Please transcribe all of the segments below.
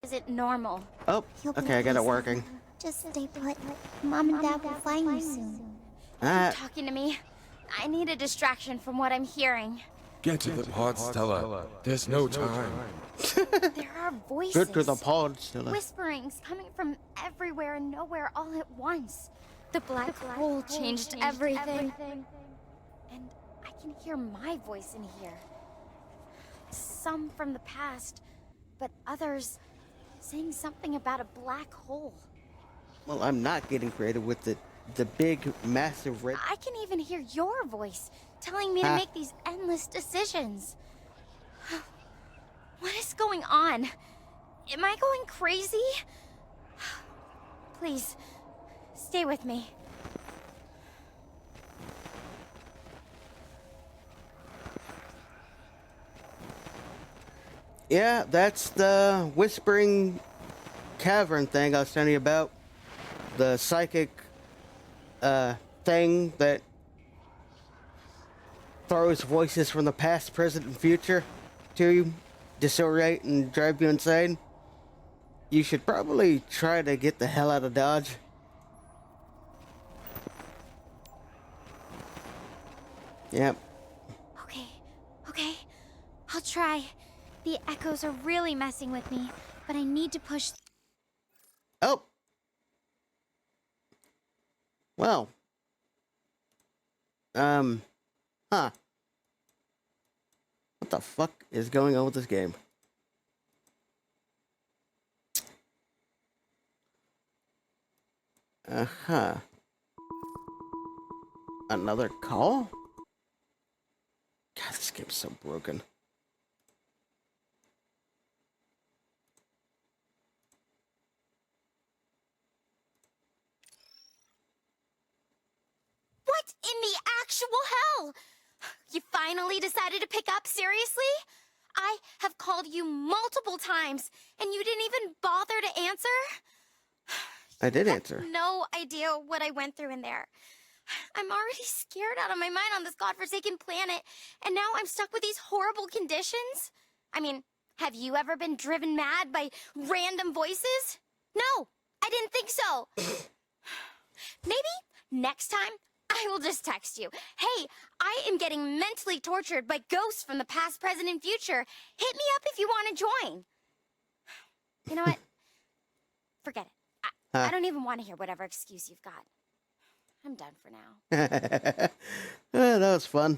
isn't normal. Oh, okay, I got it working. Just stay put. Mom and Dad will find you soon. Ah, Talking to me. I need a distraction from what I'm hearing. Get to the pod, Stella. There's no time. There are voices. good to the pod, Stella. Whisperings coming from everywhere and nowhere all at once. The black hole changed everything. And I can hear my voice in here. Some from the past, but others saying something about a black hole. Well, I'm not getting creative with the big, massive red. I can even hear your voice telling me to make these endless decisions. What is going on? Am I going crazy? Please, stay with me. Yeah, that's the whispering cavern thing I was telling you about. The psychic thing that throws voices from the past, present, and future to you, decelerate and drive you insane. You should probably try to get the hell out of Dodge. Yep. Okay. I'll try. The echoes are really messing with me, but I need to push. Oh. Well. Huh. What the fuck is going on with this game? Uh-huh. Another call? God, this game's so broken. What in the actual hell? You finally decided to pick up, seriously? I have called you multiple times, and you didn't even bother to answer? I did You have answer. no idea what I went through in there. I'm already scared out of my mind on this godforsaken planet, and now I'm stuck with these horrible conditions? I mean, have you ever been driven mad by random voices? No, I didn't think so. Maybe next time I will just text you. Hey, I am getting mentally tortured by ghosts from the past, present, and future. Hit me up if you want to join. You know what? Forget it. I don't even want to hear whatever excuse you've got. I'm done for now. That was fun.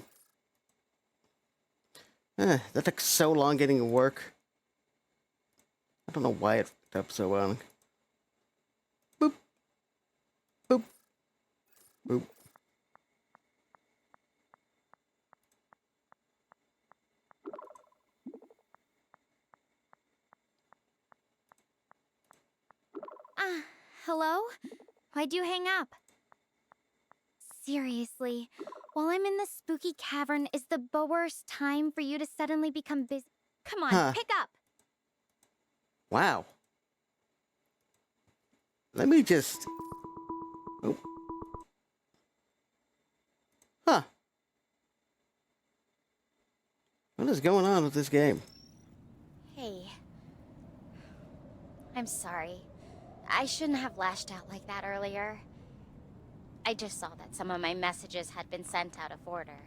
That took so long getting to work. I don't know why it took up so long. Boop. Boop. Boop. Hello? Why'd you hang up? Seriously, while I'm in the spooky cavern, is the worst time for you to suddenly become busy? Come on, pick up! Wow. Let me just... Oh. Huh. What is going on with this game? Hey. I'm sorry. I shouldn't have lashed out like that earlier. I just saw that some of my messages had been sent out of order.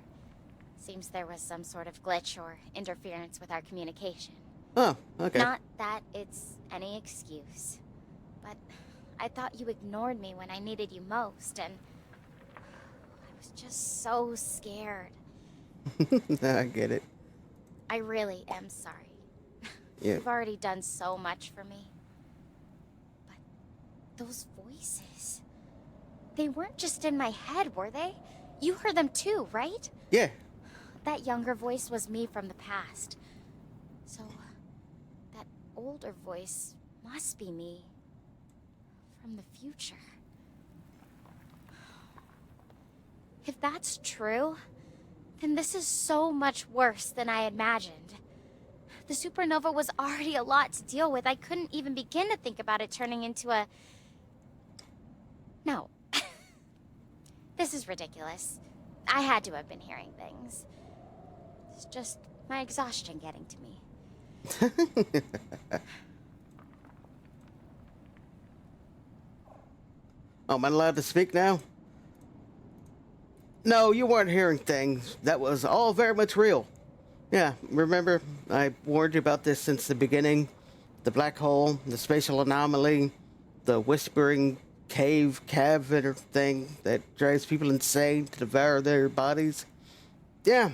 Seems there was some sort of glitch or interference with our communication. Oh, okay. Not that it's any excuse, but I thought you ignored me when I needed you most, and I was just so scared. I get it. I really am sorry. Yeah. You've already done so much for me. But those voices, they weren't just in my head, were they? You heard them too, right? Yeah. That younger voice was me from the past. So, that older voice must be me from the future. If that's true, then this is so much worse than I imagined. The supernova was already a lot to deal with. I couldn't even begin to think about it turning into a... No. This is ridiculous. I had to have been hearing things. It's just my exhaustion getting to me. Oh, am I allowed to speak now? No, you weren't hearing things. That was all very much real. Yeah, remember, I warned you about this since the beginning. The black hole, the spatial anomaly, the whispering cavern thing that drives people insane to devour their bodies. Yeah.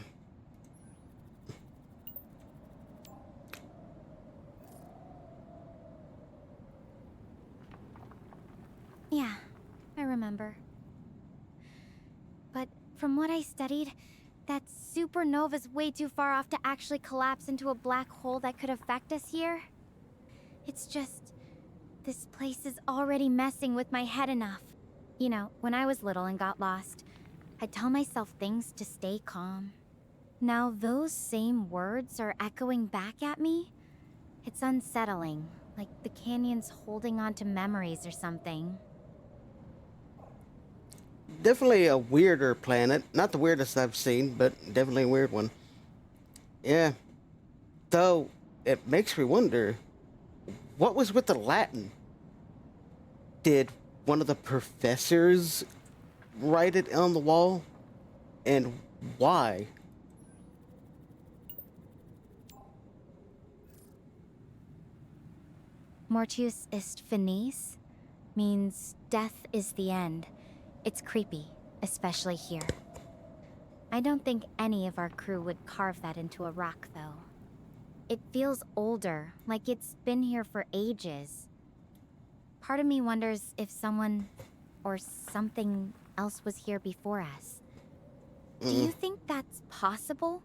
Yeah, I remember. But from what I studied, that supernova's way too far off to actually collapse into a black hole that could affect us here. It's just, this place is already messing with my head enough. You know, when I was little and got lost, I'd tell myself things to stay calm. Now those same words are echoing back at me. It's unsettling, like the canyon's holding on to memories or something. Definitely a weirder planet. Not the weirdest I've seen, but definitely a weird one. Yeah. Though, it makes me wonder, what was with the Latin? Did one of the professors write it on the wall? And why? Mortius est finis means death is the end. It's creepy, especially here. I don't think any of our crew would carve that into a rock, though. It feels older, like it's been here for ages. Part of me wonders if someone or something else was here before us. Do you think that's possible?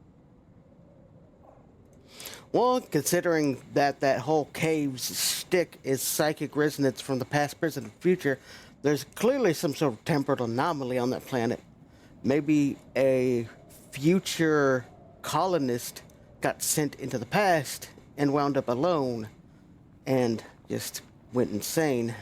Well, considering that that whole cave's shtick is psychic resonance from the past, present, and future, there's clearly some sort of temporal anomaly on that planet. Maybe a future colonist got sent into the past and wound up alone and just went insane.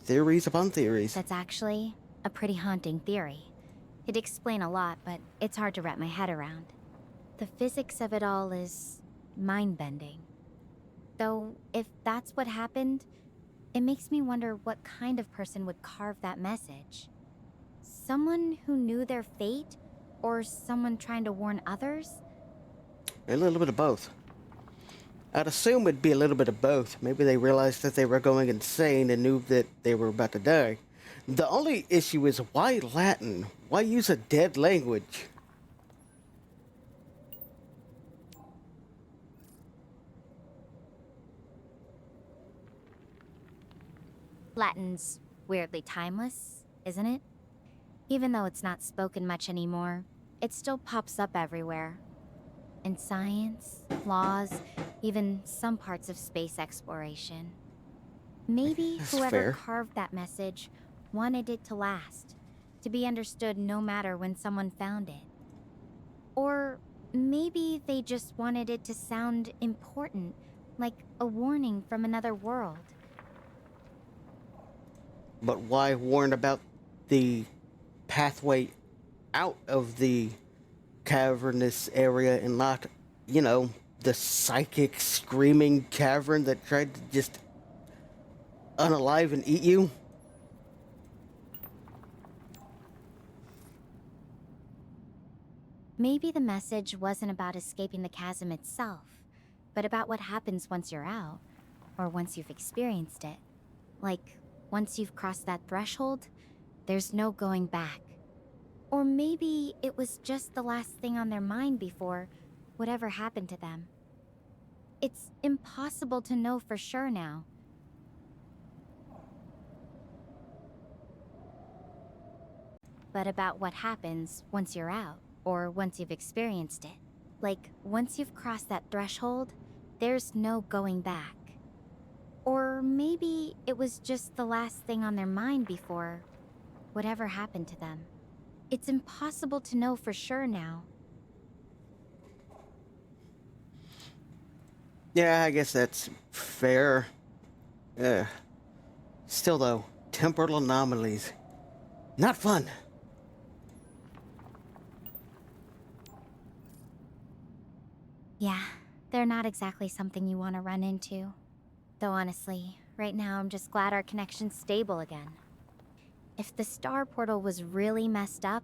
Theories upon theories. That's actually a pretty haunting theory. It'd explain a lot, but it's hard to wrap my head around. The physics of it all is mind-bending. Though, if that's what happened, it makes me wonder what kind of person would carve that message. Someone who knew their fate? Or someone trying to warn others? A little bit of both. I'd assume it'd be a little bit of both. Maybe they realized that they were going insane and knew that they were about to die. The only issue is, why Latin? Why use a dead language? Latin's weirdly timeless, isn't it? Even though it's not spoken much anymore, it still pops up everywhere. In science, laws, even some parts of space exploration. Maybe That's whoever fair. carved that message wanted it to last, to be understood no matter when someone found it. Or maybe they just wanted it to sound important, like a warning from another world. But why warn about the pathway out of the cavernous area and not, you know, the psychic screaming cavern that tried to just unalive and eat you? Maybe the message wasn't about escaping the chasm itself, but about what happens once you're out, or once you've experienced it. Like, once you've crossed that threshold, there's no going back. Or maybe it was just the last thing on their mind before whatever happened to them. It's impossible to know for sure now. But about what happens once you're out, or once you've experienced it. Like, once you've crossed that threshold, there's no going back. Or maybe it was just the last thing on their mind before whatever happened to them. It's impossible to know for sure now. Yeah, I guess that's fair. Still though, temporal anomalies. Not fun. Yeah, they're not exactly something you want to run into. Though honestly, right now I'm just glad our connection's stable again. If the star portal was really messed up,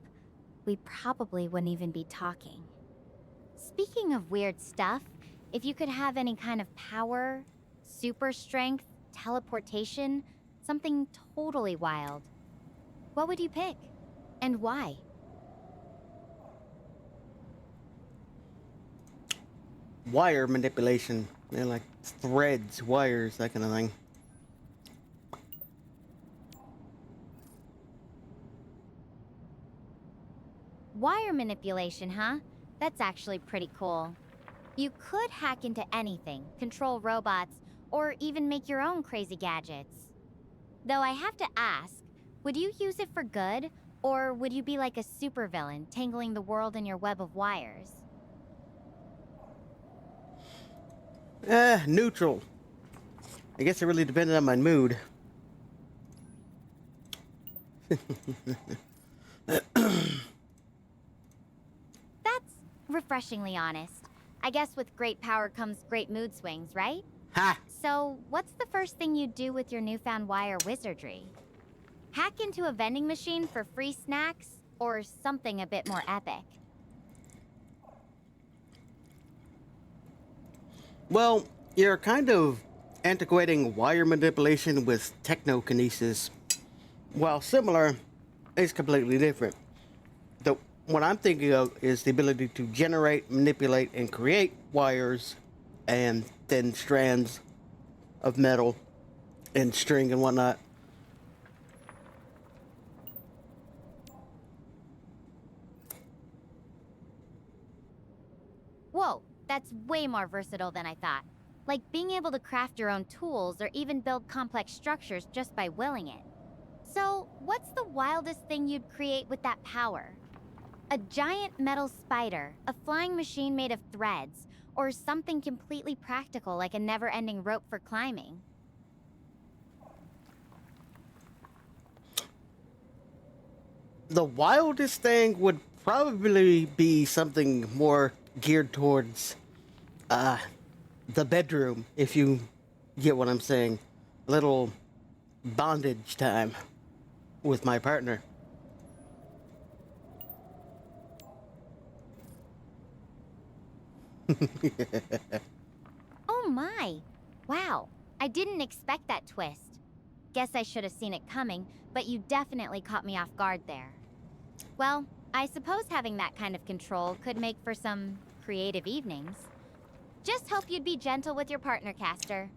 we probably wouldn't even be talking. Speaking of weird stuff, if you could have any kind of power, super strength, teleportation, something totally wild, what would you pick? And why? Wire manipulation. They're like threads, wires, that kind of thing. Wire manipulation, huh? That's actually pretty cool. You could hack into anything, control robots, or even make your own crazy gadgets. Though I have to ask, would you use it for good, or would you be like a supervillain, tangling the world in your web of wires? Neutral. I guess it really depended on my mood. That's refreshingly honest. I guess with great power comes great mood swings, right? Ha! So, what's the first thing you do with your newfound wire wizardry? Hack into a vending machine for free snacks, or something a bit more epic? Well, you're kind of antiquating wire manipulation with technokinesis. While similar, it's completely different. What I'm thinking of is the ability to generate, manipulate, and create wires and thin strands of metal and string and whatnot. Whoa, that's way more versatile than I thought. Like being able to craft your own tools or even build complex structures just by willing it. So, what's the wildest thing you'd create with that power? A giant metal spider, a flying machine made of threads, or something completely practical like a never-ending rope for climbing? The wildest thing would probably be something more geared towards the bedroom, if you get what I'm saying. A little bondage time with my partner. Oh my! Wow, I didn't expect that twist. Guess I should have seen it coming, but you definitely caught me off guard there. Well, I suppose having that kind of control could make for some creative evenings. Just hope you'd be gentle with your partner, Castor.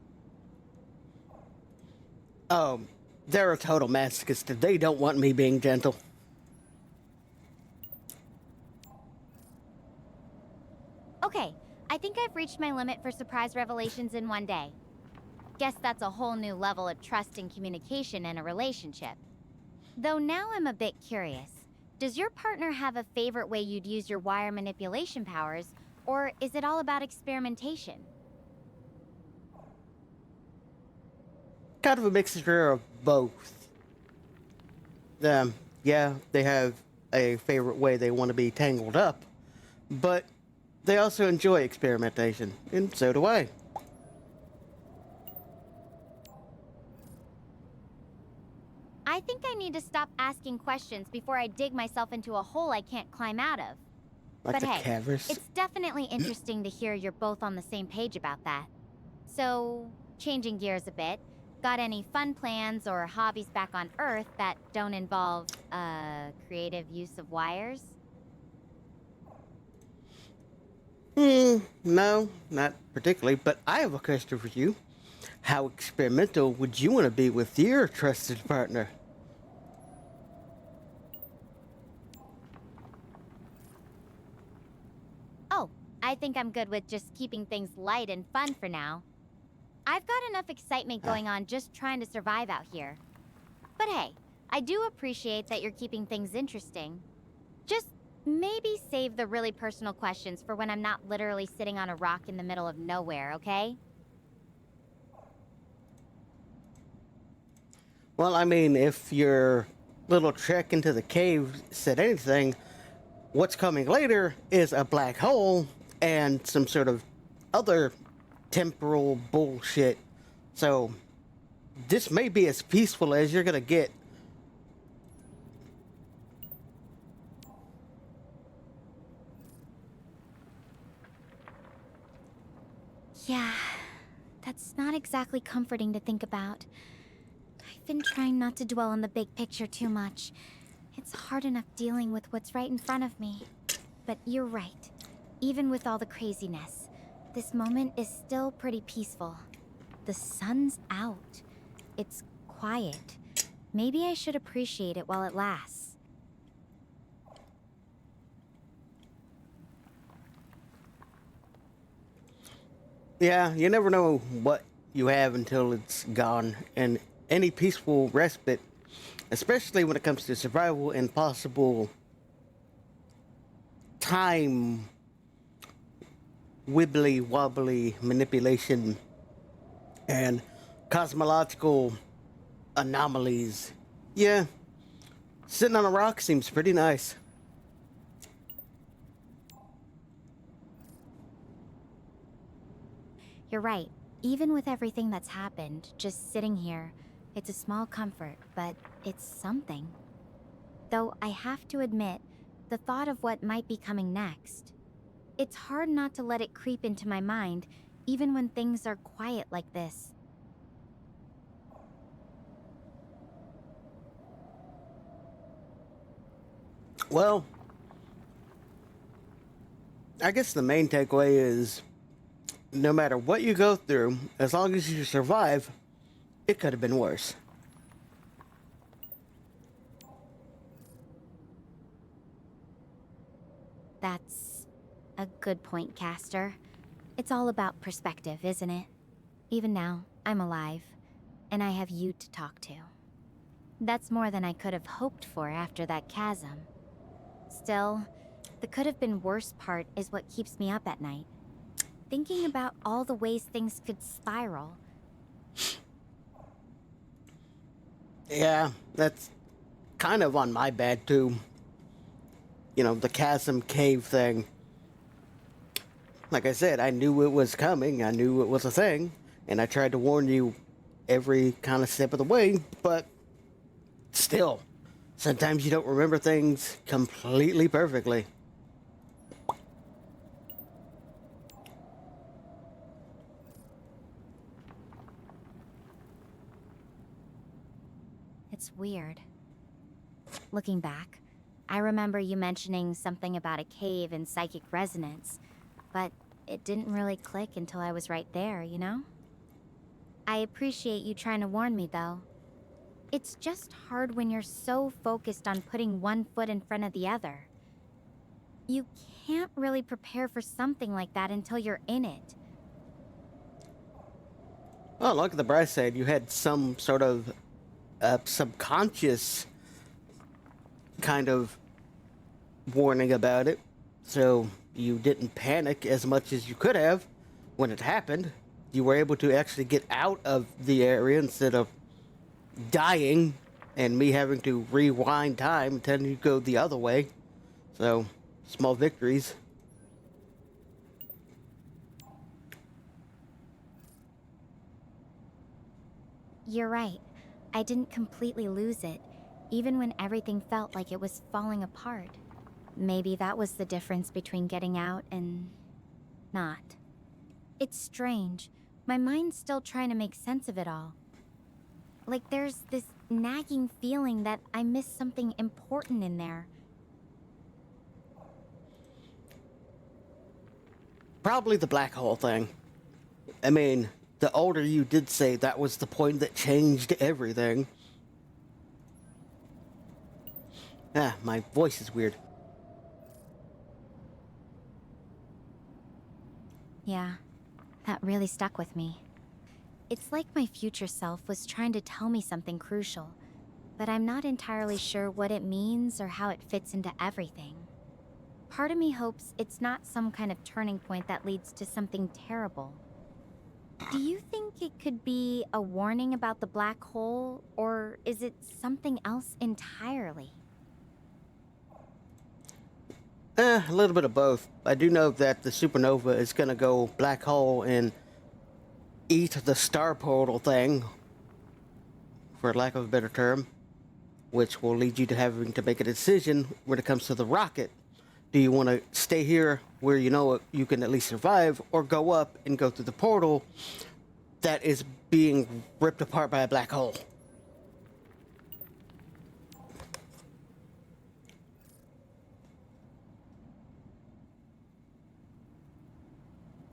They're a total masochist. They don't want me being gentle. Okay, I think I've reached my limit for surprise revelations in one day. Guess that's a whole new level of trust and communication in a relationship. Though now I'm a bit curious. Does your partner have a favorite way you'd use your wire manipulation powers, or is it all about experimentation? Kind of a mixture of both. Yeah, they have a favorite way they want to be tangled up, but they also enjoy experimentation, and so do I. I think I need to stop asking questions before I dig myself into a hole I can't climb out of. Like But the hey, Cavers. it's definitely interesting to hear you're both on the same page about that. So, changing gears a bit, got any fun plans or hobbies back on Earth that don't involve, creative use of wires? No, not particularly, but I have a question for you. How experimental would you want to be with your trusted partner? Oh, I think I'm good with just keeping things light and fun for now. I've got enough excitement going on just trying to survive out here. But hey, I do appreciate that you're keeping things interesting. Just maybe save the really personal questions for when I'm not literally sitting on a rock in the middle of nowhere, okay? Well, I mean, if your little trek into the cave said anything, what's coming later is a black hole and some sort of other temporal bullshit So, this may be as peaceful as you're gonna get. Yeah, that's not exactly comforting to think about. I've been trying not to dwell on the big picture too much. It's hard enough dealing with what's right in front of me. But you're right. Even with all the craziness, this moment is still pretty peaceful. The sun's out. It's quiet. Maybe I should appreciate it while it lasts. Yeah, you never know what you have until it's gone, and any peaceful respite, especially when it comes to survival and possible time wibbly wobbly manipulation and cosmological anomalies. Yeah, sitting on a rock seems pretty nice. You're right. Even with everything that's happened, just sitting here, it's a small comfort, but it's something. Though I have to admit, the thought of what might be coming next, it's hard not to let it creep into my mind, even when things are quiet like this. Well, I guess the main takeaway is no matter what you go through, as long as you survive, it could have been worse. That's a good point, Caster. It's all about perspective, isn't it? Even now, I'm alive, and I have you to talk to. That's more than I could have hoped for after that chasm. Still, the could have been worse part is what keeps me up at night. Thinking about all the ways things could spiral. Yeah, that's kind of on my bad too. You know, the chasm cave thing. Like I said, I knew it was coming, I knew it was a thing, and I tried to warn you every kind of step of the way, but still, sometimes you don't remember things completely perfectly. It's weird. Looking back, I remember you mentioning something about a cave and psychic resonance, but it didn't really click until I was right there, you know? I appreciate you trying to warn me, though. It's just hard when you're so focused on putting one foot in front of the other. You can't really prepare for something like that until you're in it. Well, look at the bright side. You had some sort of subconscious kind of warning about it, so you didn't panic as much as you could have when it happened. You were able to actually get out of the area instead of dying and me having to rewind time and telling you to go the other way. So, small victories. You're right. I didn't completely lose it, even when everything felt like it was falling apart. Maybe that was the difference between getting out and not. It's strange. My mind's still trying to make sense of it all. Like there's this nagging feeling that I missed something important in there. Probably the black hole thing. I mean, the older you did say that was the point that changed everything. Ah, my voice is weird. Yeah, that really stuck with me. It's like my future self was trying to tell me something crucial, but I'm not entirely sure what it means or how it fits into everything. Part of me hopes it's not some kind of turning point that leads to something terrible. Do you think it could be a warning about the black hole, or is it something else entirely? A little bit of both. I do know that the supernova is going to go black hole in eat the star portal thing, for lack of a better term, which will lead you to having to make a decision when it comes to the rocket. Do you want to stay here where you know you can at least survive, or go up and go through the portal that is being ripped apart by a black hole?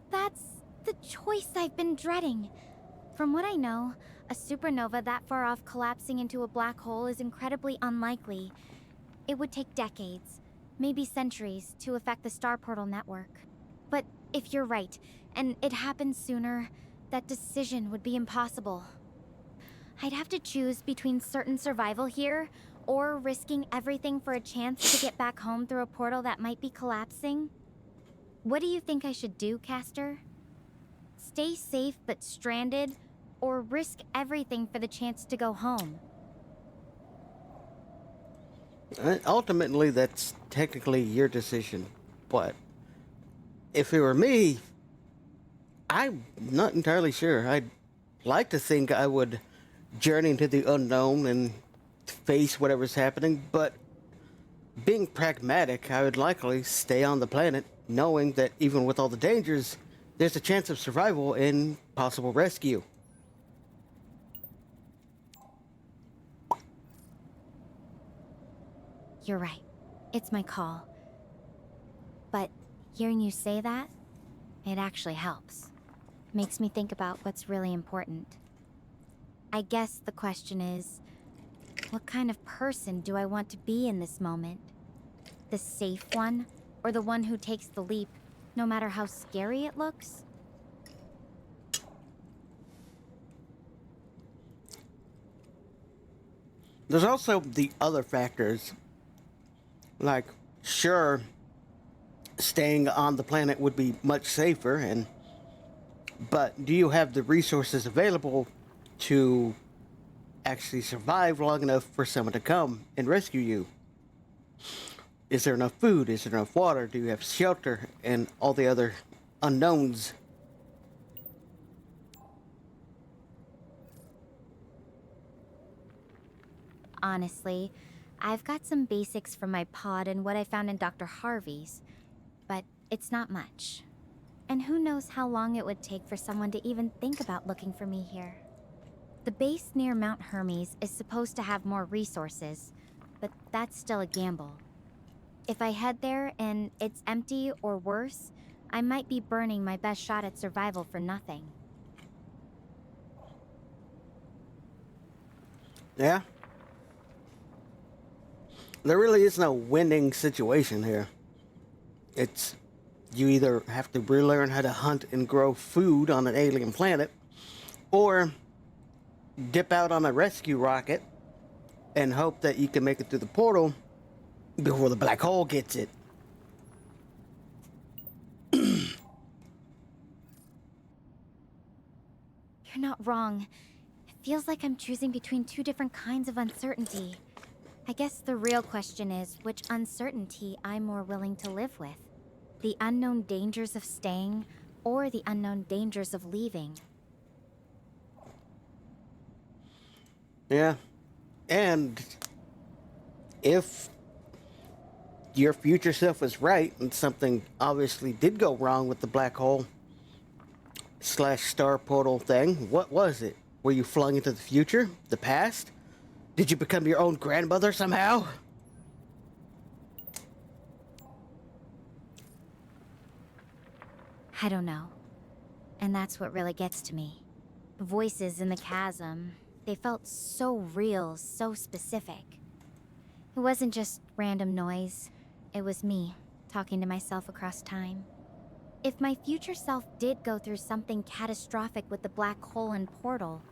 That's the choice I've been dreading. From what I know, a supernova that far off collapsing into a black hole is incredibly unlikely. It would take decades, maybe centuries, to affect the star portal network. But if you're right, and it happens sooner, that decision would be impossible. I'd have to choose between certain survival here, or risking everything for a chance to get back home through a portal that might be collapsing. What do you think I should do, Castor? Stay safe but stranded, or risk everything for the chance to go home? Ultimately, that's technically your decision, but if it were me, I'm not entirely sure. I'd like to think I would journey into the unknown and face whatever's happening, but being pragmatic, I would likely stay on the planet, knowing that even with all the dangers, there's a chance of survival and possible rescue. You're right. It's my call. But hearing you say that, it actually helps. Makes me think about what's really important. I guess the question is, what kind of person do I want to be in this moment? The safe one, or the one who takes the leap, no matter how scary it looks? There's also the other factors. Like, sure, staying on the planet would be much safer, but do you have the resources available to actually survive long enough for someone to come and rescue you? Is there enough food? Is there enough water? Do you have shelter? And all the other unknowns. Honestly, I've got some basics from my pod and what I found in Dr. Harvey's, but it's not much. And who knows how long it would take for someone to even think about looking for me here. The base near Mount Hermes is supposed to have more resources, but that's still a gamble. If I head there and it's empty or worse, I might be burning my best shot at survival for nothing. Yeah? There really is no winning situation here. It's, you either have to relearn how to hunt and grow food on an alien planet, or dip out on a rescue rocket and hope that you can make it through the portal before the black hole gets it. You're not wrong. It feels like I'm choosing between two different kinds of uncertainty. I guess the real question is which uncertainty I'm more willing to live with. The unknown dangers of staying, or the unknown dangers of leaving. Yeah. And if your future self was right and something obviously did go wrong with the black hole / star portal thing, what was it? Were you flung into the future? The past? Did you become your own grandmother somehow? I don't know. And that's what really gets to me. The voices in the chasm, they felt so real, so specific. It wasn't just random noise. It was me, talking to myself across time. If my future self did go through something catastrophic with the black hole and portal,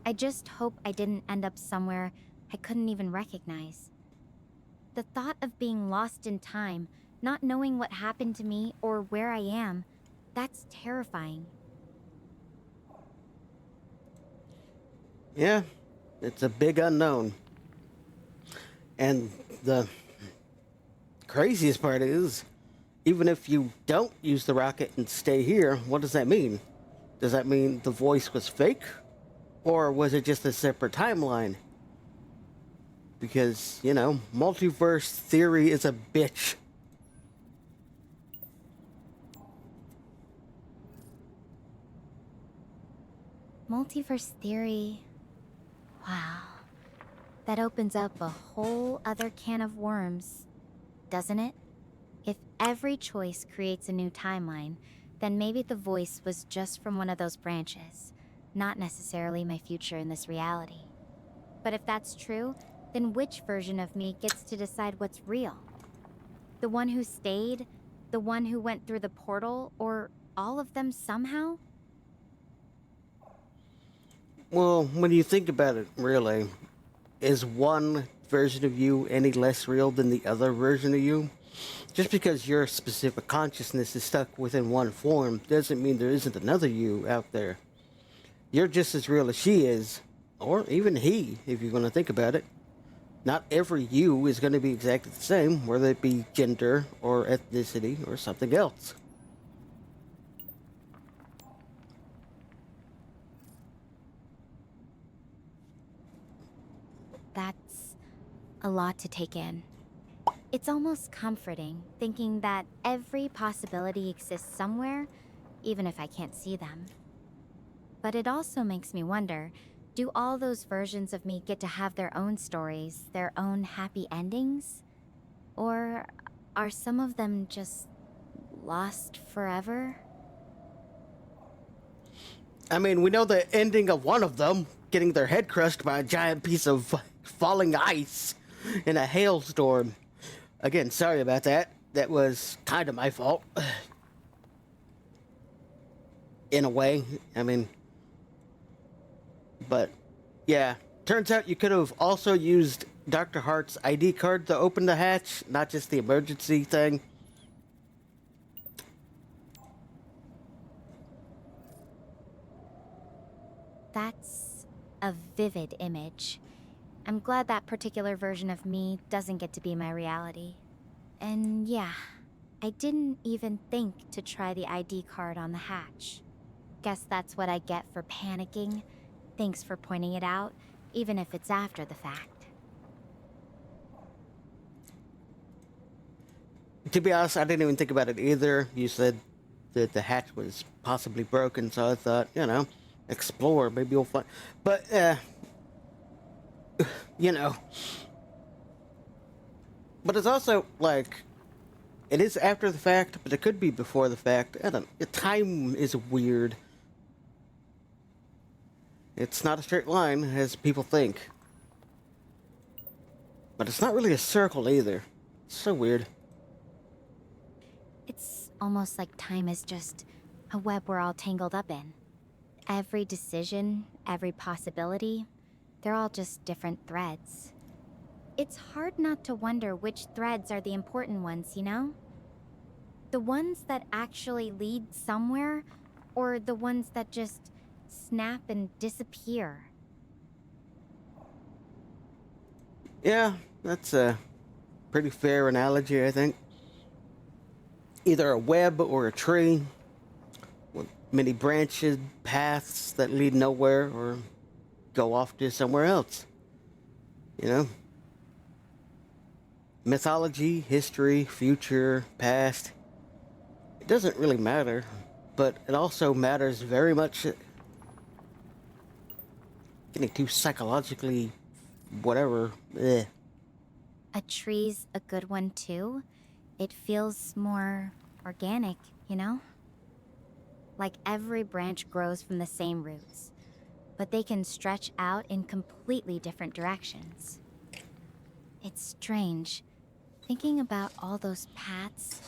I just hope I didn't end up somewhere I couldn't even recognize. The thought of being lost in time, not knowing what happened to me or where I am, that's terrifying. Yeah, it's a big unknown. And the craziest part is, even if you don't use the rocket and stay here, what does that mean? Does that mean the voice was fake? Or was it just a separate timeline? Because, you know, multiverse theory is a bitch. Multiverse theory. Wow. That opens up a whole other can of worms, doesn't it? If every choice creates a new timeline, then maybe the voice was just from one of those branches, not necessarily my future in this reality. But if that's true, then which version of me gets to decide what's real? The one who stayed? The one who went through the portal? Or all of them somehow? Well, when you think about it, really, is one version of you any less real than the other version of you? Just because your specific consciousness is stuck within one form doesn't mean there isn't another you out there. You're just as real as she is, or even he, if you're going to think about it. Not every you is going to be exactly the same, whether it be gender or ethnicity or something else. That's a lot to take in. It's almost comforting thinking that every possibility exists somewhere, even if I can't see them. But it also makes me wonder, do all those versions of me get to have their own stories, their own happy endings? Or are some of them just lost forever? I mean, we know the ending of one of them, getting their head crushed by a giant piece of falling ice in a hailstorm. Again, sorry about that. That was kind of my fault. In a way, I mean. But, yeah. Turns out you could have also used Dr. Hart's ID card to open the hatch, not just the emergency thing. That's a vivid image. I'm glad that particular version of me doesn't get to be my reality. And yeah, I didn't even think to try the ID card on the hatch. Guess that's what I get for panicking. Thanks for pointing it out, even if it's after the fact. To be honest, I didn't even think about it either. You said that the hatch was possibly broken, so I thought, you know, explore, maybe you'll find. But, you know. But it's also, like, it is after the fact, but it could be before the fact. I don't know. The time is weird. It's not a straight line, as people think. But it's not really a circle either. It's so weird. It's almost like time is just a web we're all tangled up in. Every decision, every possibility, they're all just different threads. It's hard not to wonder which threads are the important ones, you know? The ones that actually lead somewhere, or the ones that just snap and disappear. Yeah, that's a pretty fair analogy, I think. Either a web or a tree, with many branches, paths that lead nowhere or go off to somewhere else. You know? Mythology, history, future, past. It doesn't really matter, but it also matters very much. Getting too psychologically whatever. Eh. A tree's a good one too. It feels more organic, you know? Like every branch grows from the same roots, but they can stretch out in completely different directions. It's strange, thinking about all those paths,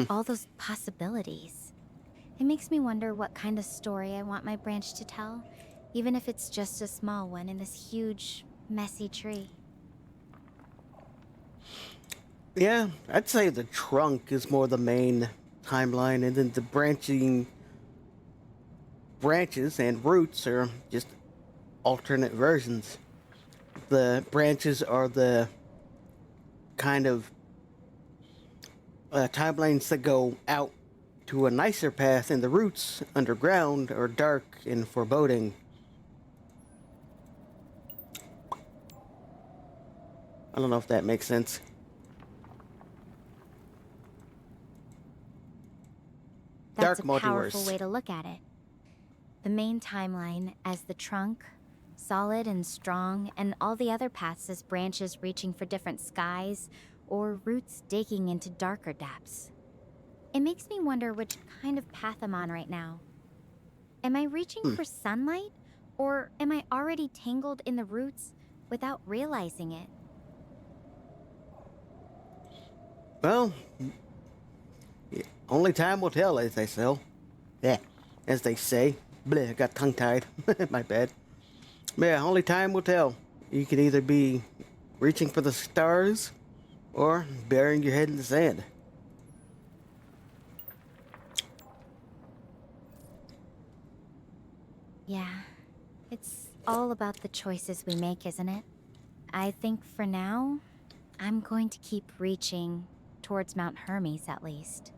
all those possibilities. It makes me wonder what kind of story I want my branch to tell, even if it's just a small one in this huge, messy tree. Yeah, I'd say the trunk is more the main timeline, and then the branches and roots are just alternate versions. The branches are the kind of timelines that go out to a nicer path in the roots underground are dark and foreboding. I don't know if that makes sense. That's Dark a powerful multiverse. way to look at it. The main timeline as the trunk, solid and strong, and all the other paths as branches reaching for different skies, or roots digging into darker depths. It makes me wonder which kind of path I'm on right now. Am I reaching for sunlight, or am I already tangled in the roots without realizing it? Well, only time will tell, as they say. Yeah, as they say. Bleh, I got tongue-tied. My bad. Yeah, only time will tell. You could either be reaching for the stars or burying your head in the sand. Yeah, it's all about the choices we make, isn't it? I think for now, I'm going to keep reaching towards Mount Hermes at least.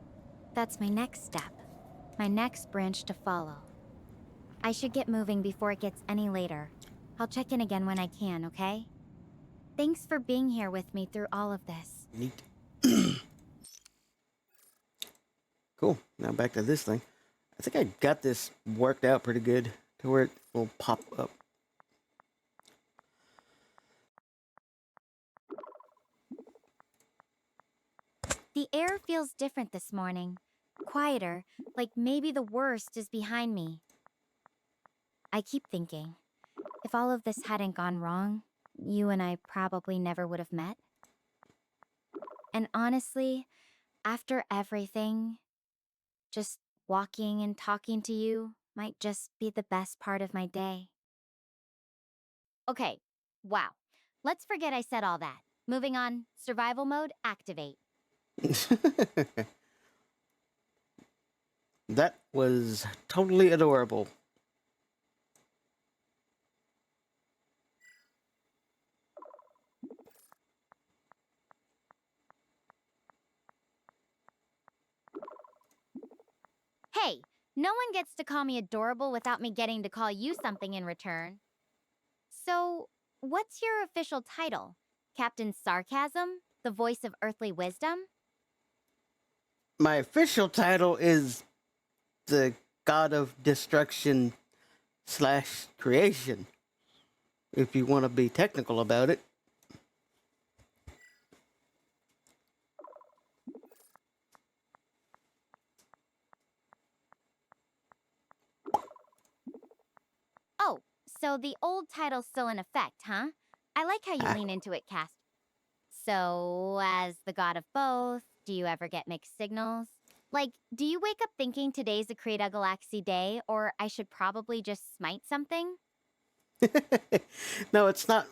That's my next step, my next branch to follow. I should get moving before it gets any later. I'll check in again when I can, okay? Thanks for being here with me through all of this. Neat. Cool. Now back to this thing. I think I got this worked out pretty good to where it will pop up. The air feels different this morning. Quieter, like maybe the worst is behind me. I keep thinking, if all of this hadn't gone wrong, you and I probably never would have met. And honestly, after everything, just walking and talking to you might just be the best part of my day. Okay, wow. Let's forget I said all that. Moving on, survival mode, activate. That was totally adorable. Hey, no one gets to call me adorable without me getting to call you something in return. So, what's your official title? Captain Sarcasm? The voice of earthly wisdom? My official title is the God of Destruction / Creation, if you want to be technical about it. Oh, so the old title's still in effect, huh? I like how you Ah. lean into it, Cast. So, as the god of both, do you ever get mixed signals? Like, do you wake up thinking today's a Creta Galaxy day, or I should probably just smite something? No, it's not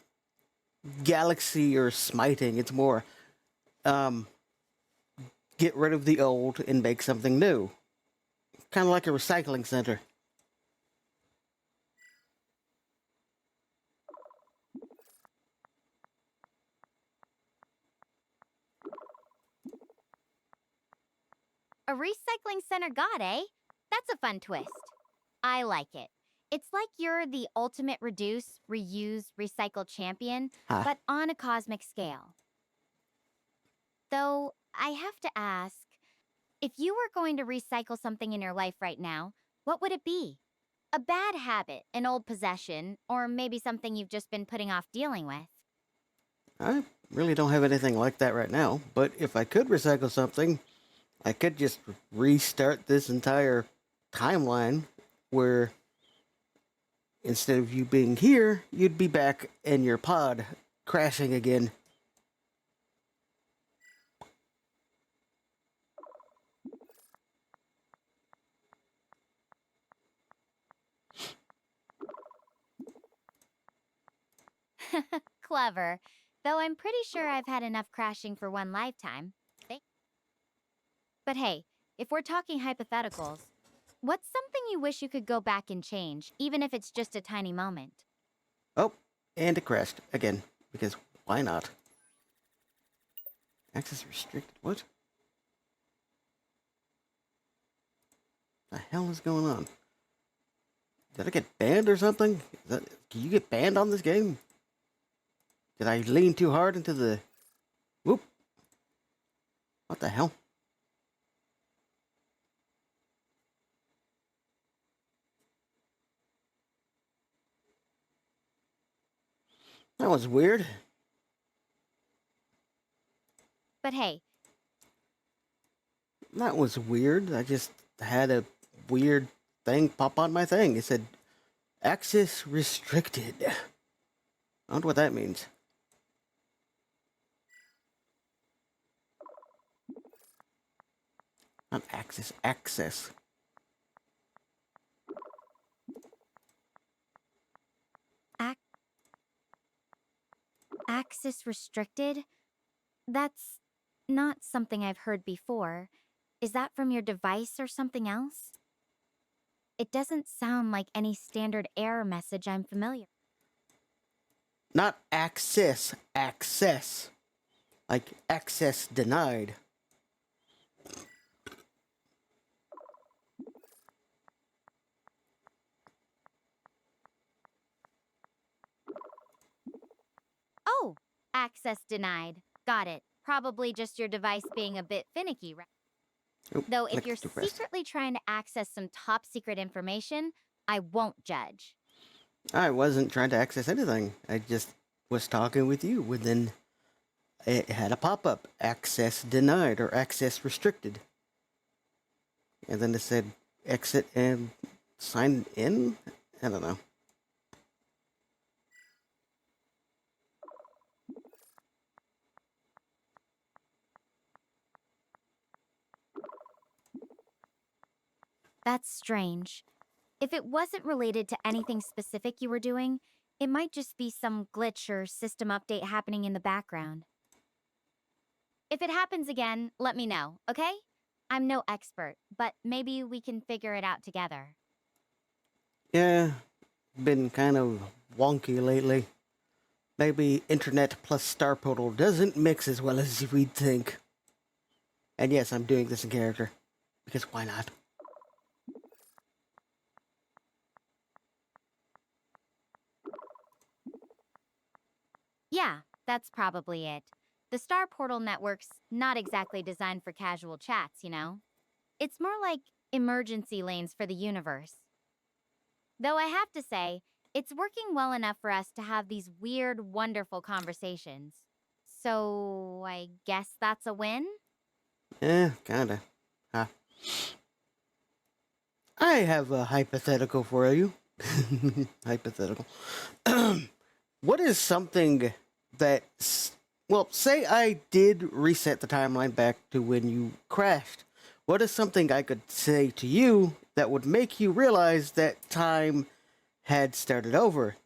galaxy or smiting. It's more get rid of the old and make something new. Kind of like a recycling center. A recycling center god, eh? That's a fun twist. I like it. It's like you're the ultimate reduce, reuse, recycle champion, Huh. but on a cosmic scale. Though, I have to ask, if you were going to recycle something in your life right now, what would it be? A bad habit, an old possession, or maybe something you've just been putting off dealing with? I really don't have anything like that right now, but if I could recycle something, I could just restart this entire timeline where instead of you being here, you'd be back in your pod crashing again. Clever. Though I'm pretty sure I've had enough crashing for one lifetime. But hey, if we're talking hypotheticals, what's something you wish you could go back and change, even if it's just a tiny moment? Oh, and it crashed again, because why not? Access restricted. What? The hell is going on? Did I get banned or something? Can you get banned on this game? Did I lean too hard into the... Whoop. What the hell? That was weird. But hey, That was weird. I just had a weird thing pop on my thing. It said, access restricted. I wonder what that means. Not access, access. access restricted? That's not something I've heard before. Is that from your device or something else? It doesn't sound like any standard error message I'm familiar. Not access, access. Like access denied. Oh, access denied. Got it. Probably just your device being a bit finicky, right? Oop, Though if click you're to rest. secretly trying to access some top secret information, I won't judge. I wasn't trying to access anything. I just was talking with you. And then it had a pop-up. Access denied or access restricted. And then it said exit and sign in? I don't know. That's strange. If it wasn't related to anything specific you were doing, it might just be some glitch or system update happening in the background. If it happens again, let me know, okay? I'm no expert, but maybe we can figure it out together. Yeah, been kind of wonky lately. Maybe internet plus Star Portal doesn't mix as well as we'd think. And yes, I'm doing this in character. Because why not? Yeah, that's probably it. The Star Portal network's not exactly designed for casual chats, you know? It's more like emergency lanes for the universe. Though I have to say, it's working well enough for us to have these weird, wonderful conversations. So, I guess that's a win? Kinda. Huh. I have a hypothetical for you. Hypothetical. What is something that... Well, say I did reset the timeline back to when you crashed. What is something I could say to you that would make you realize that time had started over?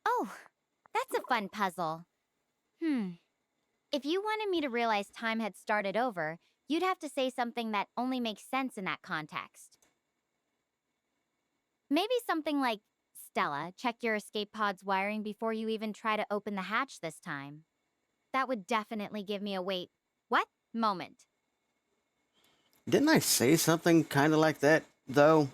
Oh, that's a fun puzzle. If you wanted me to realize time had started over, you'd have to say something that only makes sense in that context. Maybe something like, Stella, check your escape pod's wiring before you even try to open the hatch this time. That would definitely give me a wait, what? Moment. Didn't I say something kind of like that, though?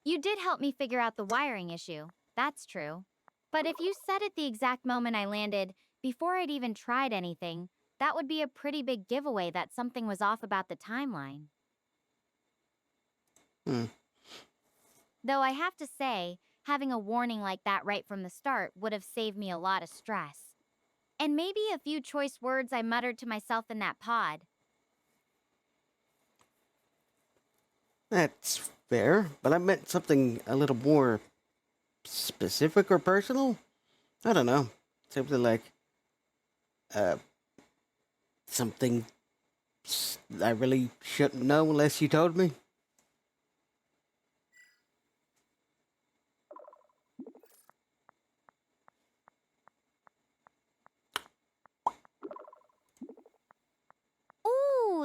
You did help me figure out the wiring issue. That's true. But if you said at the exact moment I landed, before I'd even tried anything, that would be a pretty big giveaway that something was off about the timeline. Hmm. Though I have to say, having a warning like that right from the start would have saved me a lot of stress. And maybe a few choice words I muttered to myself in that pod. That's fair, but I meant something a little more specific or personal. I don't know. Something like, something I really shouldn't know unless you told me.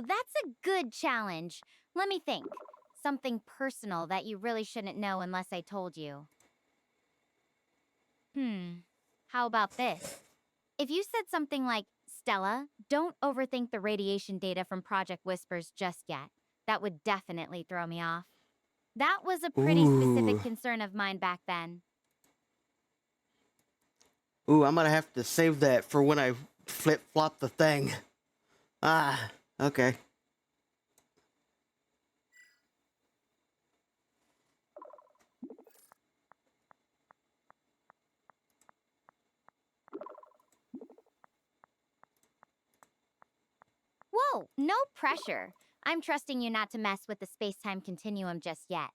that's a good challenge. Let me think. Something personal that you really shouldn't know unless I told you. How about this? If you said something like, Stella, don't overthink the radiation data from Project Whispers just yet. That would definitely throw me off. That was a pretty specific Ooh. concern of mine back then. Ooh, I'm gonna have to save that for when I flip-flop the thing. Ah, okay. Whoa, no pressure. I'm trusting you not to mess with the space-time continuum just yet.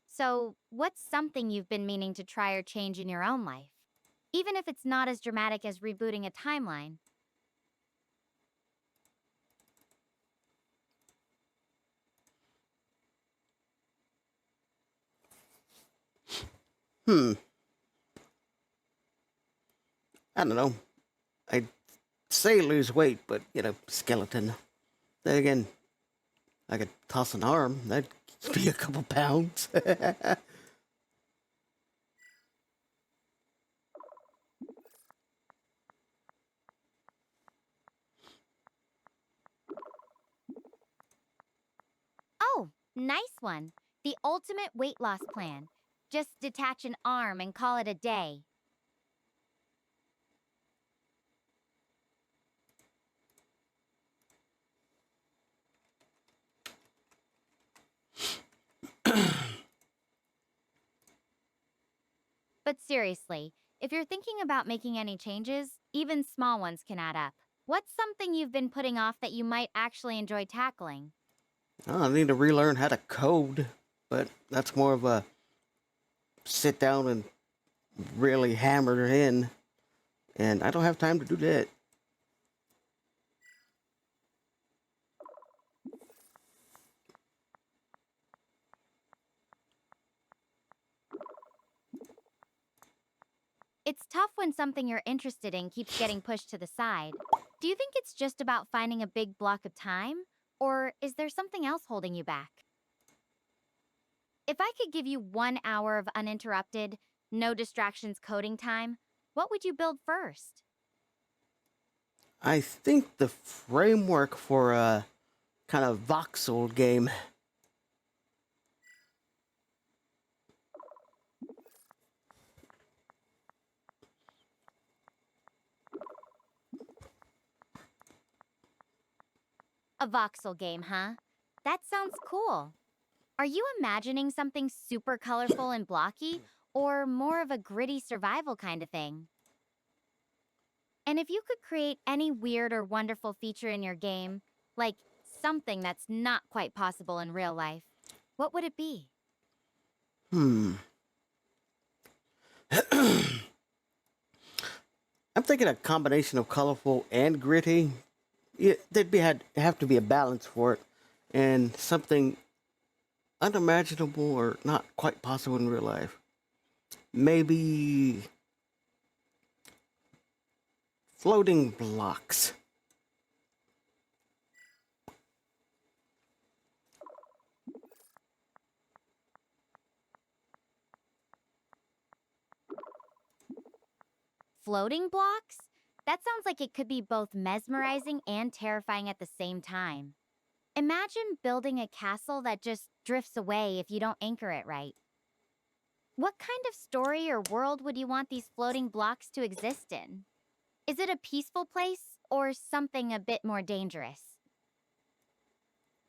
So, what's something you've been meaning to try or change in your own life? Even if it's not as dramatic as rebooting a timeline. Hmm. I don't know. I'd say lose weight, but, skeleton. Then again, I could toss an arm. That'd be a couple pounds. Oh, nice one. The ultimate weight loss plan. Just detach an arm and call it a day. But seriously, if you're thinking about making any changes, even small ones can add up. What's something you've been putting off that you might actually enjoy tackling? Oh, I need to relearn how to code, but that's more of a sit down and really hammer it in, and I don't have time to do that. It's tough when something you're interested in keeps getting pushed to the side. Do you think it's just about finding a big block of time? Or is there something else holding you back? If I could give you 1 hour of uninterrupted, no distractions coding time, what would you build first? I think the framework for a kind of voxel game. A voxel game, huh? That sounds cool. Are you imagining something super colorful and blocky, or more of a gritty survival kind of thing? And if you could create any weird or wonderful feature in your game, like something that's not quite possible in real life, what would it be? Hmm. I'm thinking a combination of colorful and gritty. Yeah, have to be a balance for it, and something unimaginable or not quite possible in real life. Maybe floating blocks. Floating blocks? That sounds like it could be both mesmerizing and terrifying at the same time. Imagine building a castle that just drifts away if you don't anchor it right. What kind of story or world would you want these floating blocks to exist in? Is it a peaceful place or something a bit more dangerous?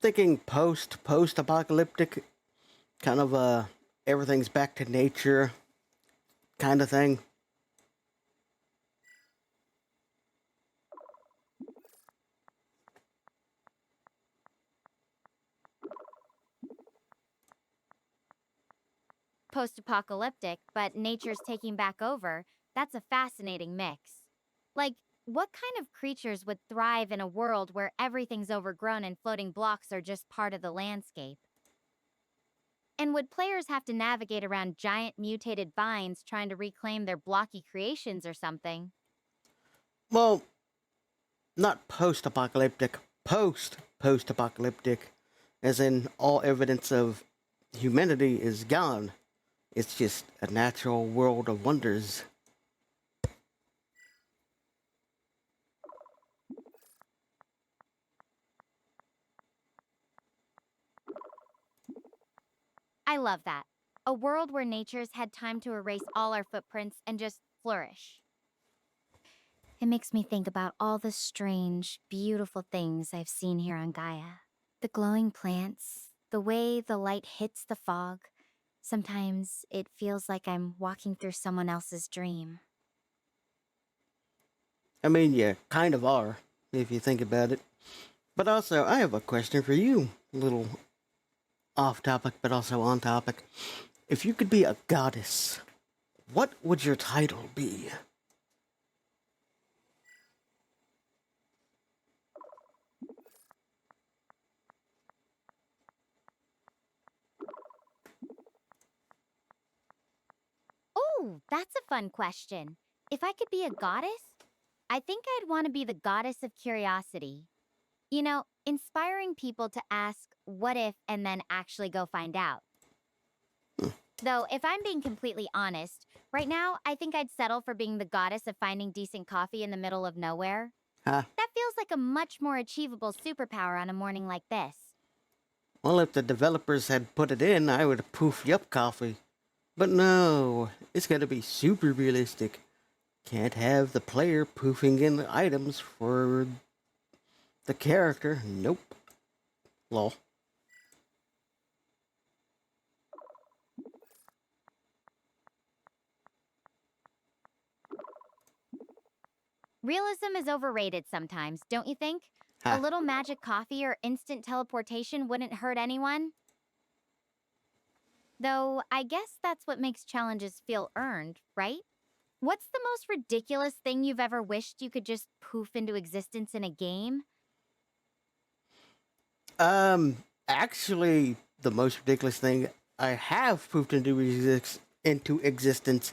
Thinking post apocalyptic, kind of everything's back to nature kind of thing. Post-apocalyptic, but nature's taking back over, that's a fascinating mix. Like, what kind of creatures would thrive in a world where everything's overgrown and floating blocks are just part of the landscape? And would players have to navigate around giant mutated vines trying to reclaim their blocky creations or something? Well, not post-apocalyptic, post-apocalyptic, as in all evidence of humanity is gone. It's just a natural world of wonders. I love that. A world where nature's had time to erase all our footprints and just flourish. It makes me think about all the strange, beautiful things I've seen here on Gaia. The glowing plants, the way the light hits the fog. Sometimes it feels like I'm walking through someone else's dream. I mean, you kind of are, if you think about it. But also, I have a question for you, a little off topic, but also on topic. If you could be a goddess, what would your title be? Oh, that's a fun question. If I could be a goddess, I think I'd want to be the goddess of curiosity. You know, inspiring people to ask, what if, and then actually go find out. Though, if I'm being completely honest, right now, I think I'd settle for being the goddess of finding decent coffee in the middle of nowhere. Huh? That feels like a much more achievable superpower on a morning like this. Well, if the developers had put it in, I would poof you up coffee. But no, it's gotta be super realistic. Can't have the player poofing in items for the character. Nope. Lol. Realism is overrated sometimes, don't you think? Huh. A little magic coffee or instant teleportation wouldn't hurt anyone. Though, I guess that's what makes challenges feel earned, right? What's the most ridiculous thing you've ever wished you could just poof into existence in a game? Actually, the most ridiculous thing I have poofed into existence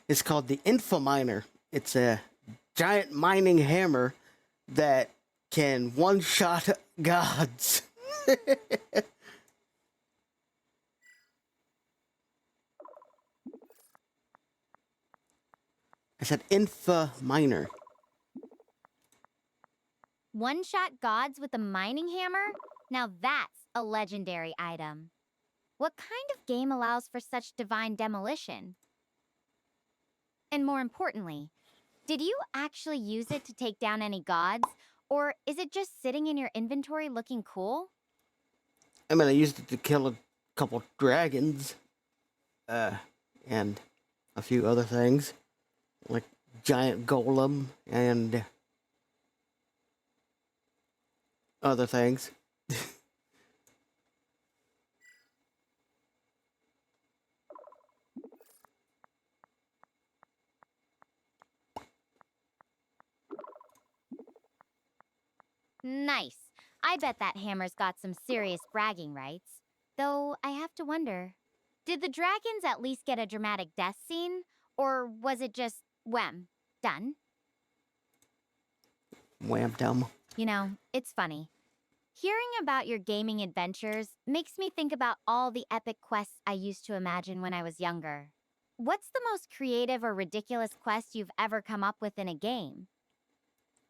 is called the Infominer. It's a giant mining hammer that can one-shot gods. I said Infominer. One-shot gods with a mining hammer? Now that's a legendary item. What kind of game allows for such divine demolition? And more importantly, did you actually use it to take down any gods? Or is it just sitting in your inventory looking cool? I mean, I used it to kill a couple dragons. And a few other things. Like giant golem and other things. Nice. I bet that hammer's got some serious bragging rights. Though I have to wonder, did the dragons at least get a dramatic death scene? Or was it just, wham, done? Wham dum. You know, it's funny. Hearing about your gaming adventures makes me think about all the epic quests I used to imagine when I was younger. What's the most creative or ridiculous quest you've ever come up with in a game?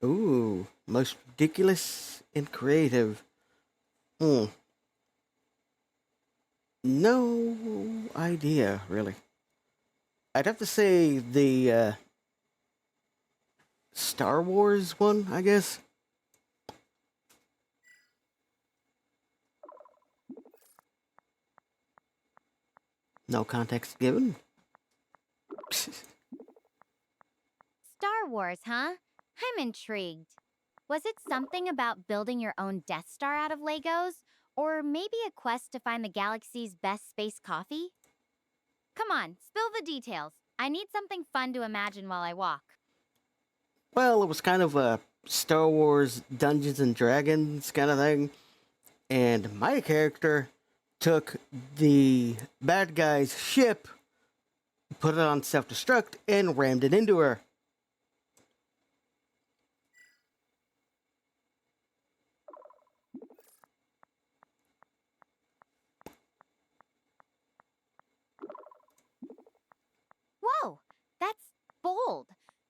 Ooh, most ridiculous and creative. No idea, really. I'd have to say the Star Wars one, I guess. No context given. Star Wars, huh? I'm intrigued. Was it something about building your own Death Star out of Legos? Or maybe a quest to find the galaxy's best space coffee? Come on, spill the details. I need something fun to imagine while I walk. Well, it was kind of a Star Wars Dungeons and Dragons kind of thing. And my character took the bad guy's ship, put it on self-destruct, and rammed it into her.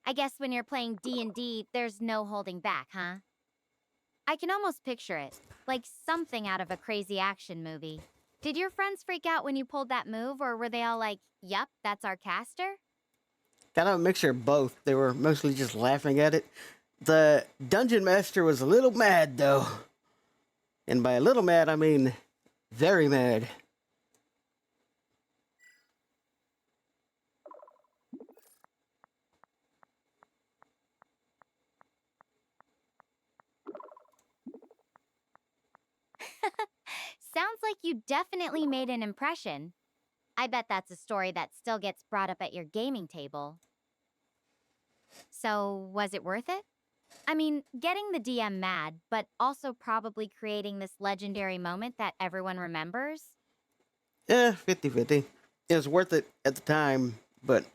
I guess when you're playing D&D, there's no holding back, huh? I can almost picture it, like something out of a crazy action movie. Did your friends freak out when you pulled that move, or were they all like, yup, that's our caster? Kind of a mixture of both. They were mostly just laughing at it. The dungeon master was a little mad, though. And by a little mad, I mean very mad. Sounds like you definitely made an impression. I bet that's a story that still gets brought up at your gaming table. So, was it worth it? I mean, getting the DM mad, but also probably creating this legendary moment that everyone remembers? Yeah, 50-50. It was worth it at the time, but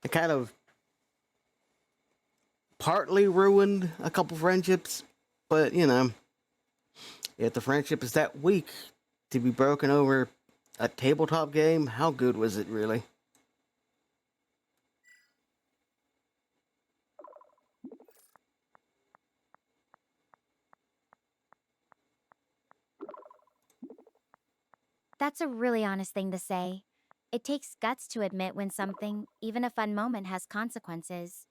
it kind of partly ruined a couple friendships. But, you know, if the friendship is that weak to be broken over a tabletop game, how good was it really? That's a really honest thing to say. It takes guts to admit when something, even a fun moment, has consequences.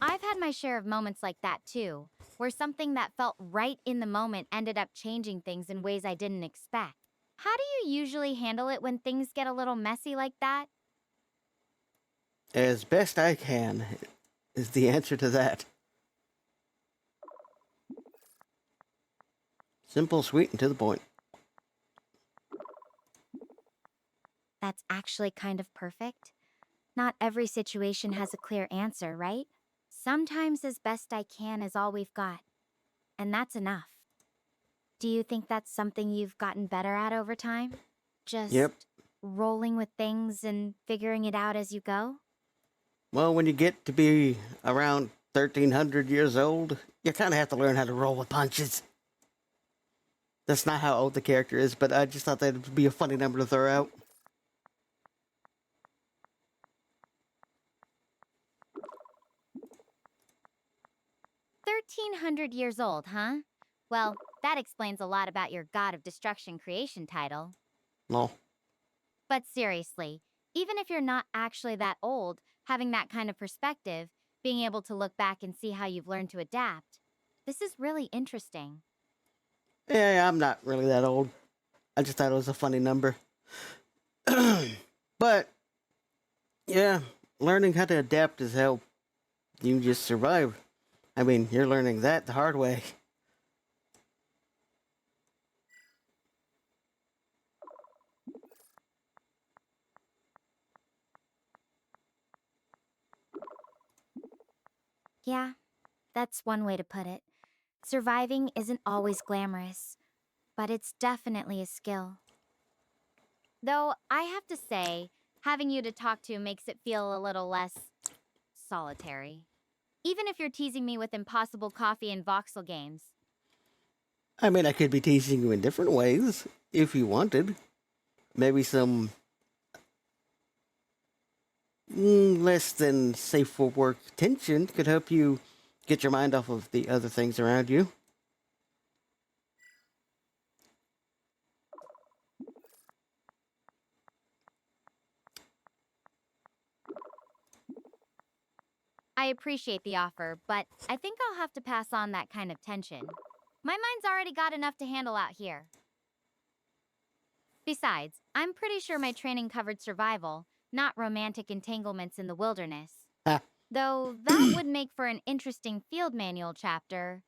I've had my share of moments like that too, where something that felt right in the moment ended up changing things in ways I didn't expect. How do you usually handle it when things get a little messy like that? As best I can is the answer to that. Simple, sweet, and to the point. That's actually kind of perfect. Not every situation has a clear answer, right? Sometimes as best I can is all we've got, and that's enough. Do you think that's something you've gotten better at over time? Just Yep. rolling with things and figuring it out as you go? Well, when you get to be around 1,300 years old, you kind of have to learn how to roll with punches. That's not how old the character is, but I just thought that would be a funny number to throw out. $1,300 years old, huh? Well, that explains a lot about your God of Destruction creation title. Well, But seriously, even if you're not actually that old, having that kind of perspective, being able to look back and see how you've learned to adapt, this is really interesting. yeah, I'm not really that old. I just thought it was a funny number. But, yeah, learning how to adapt is how you just survive. I mean, you're learning that the hard way. Yeah, that's one way to put it. Surviving isn't always glamorous, but it's definitely a skill. Though, I have to say, having you to talk to makes it feel a little less solitary. Even if you're teasing me with impossible coffee and voxel games. I mean, I could be teasing you in different ways if you wanted. Maybe some less than safe for work tension could help you get your mind off of the other things around you. I appreciate the offer, but I think I'll have to pass on that kind of tension. My mind's already got enough to handle out here. Besides, I'm pretty sure my training covered survival, not romantic entanglements in the wilderness. Ah, Though that would make for an interesting field manual chapter.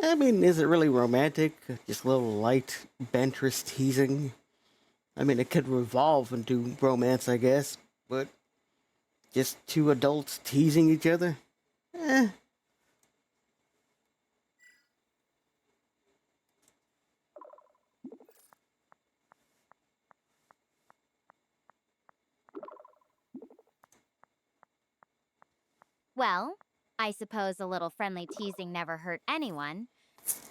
I mean, is it really romantic? Just a little light Ventress teasing? I mean, it could revolve into romance, I guess, but just two adults teasing each other? Eh. Well, I suppose a little friendly teasing never hurt anyone,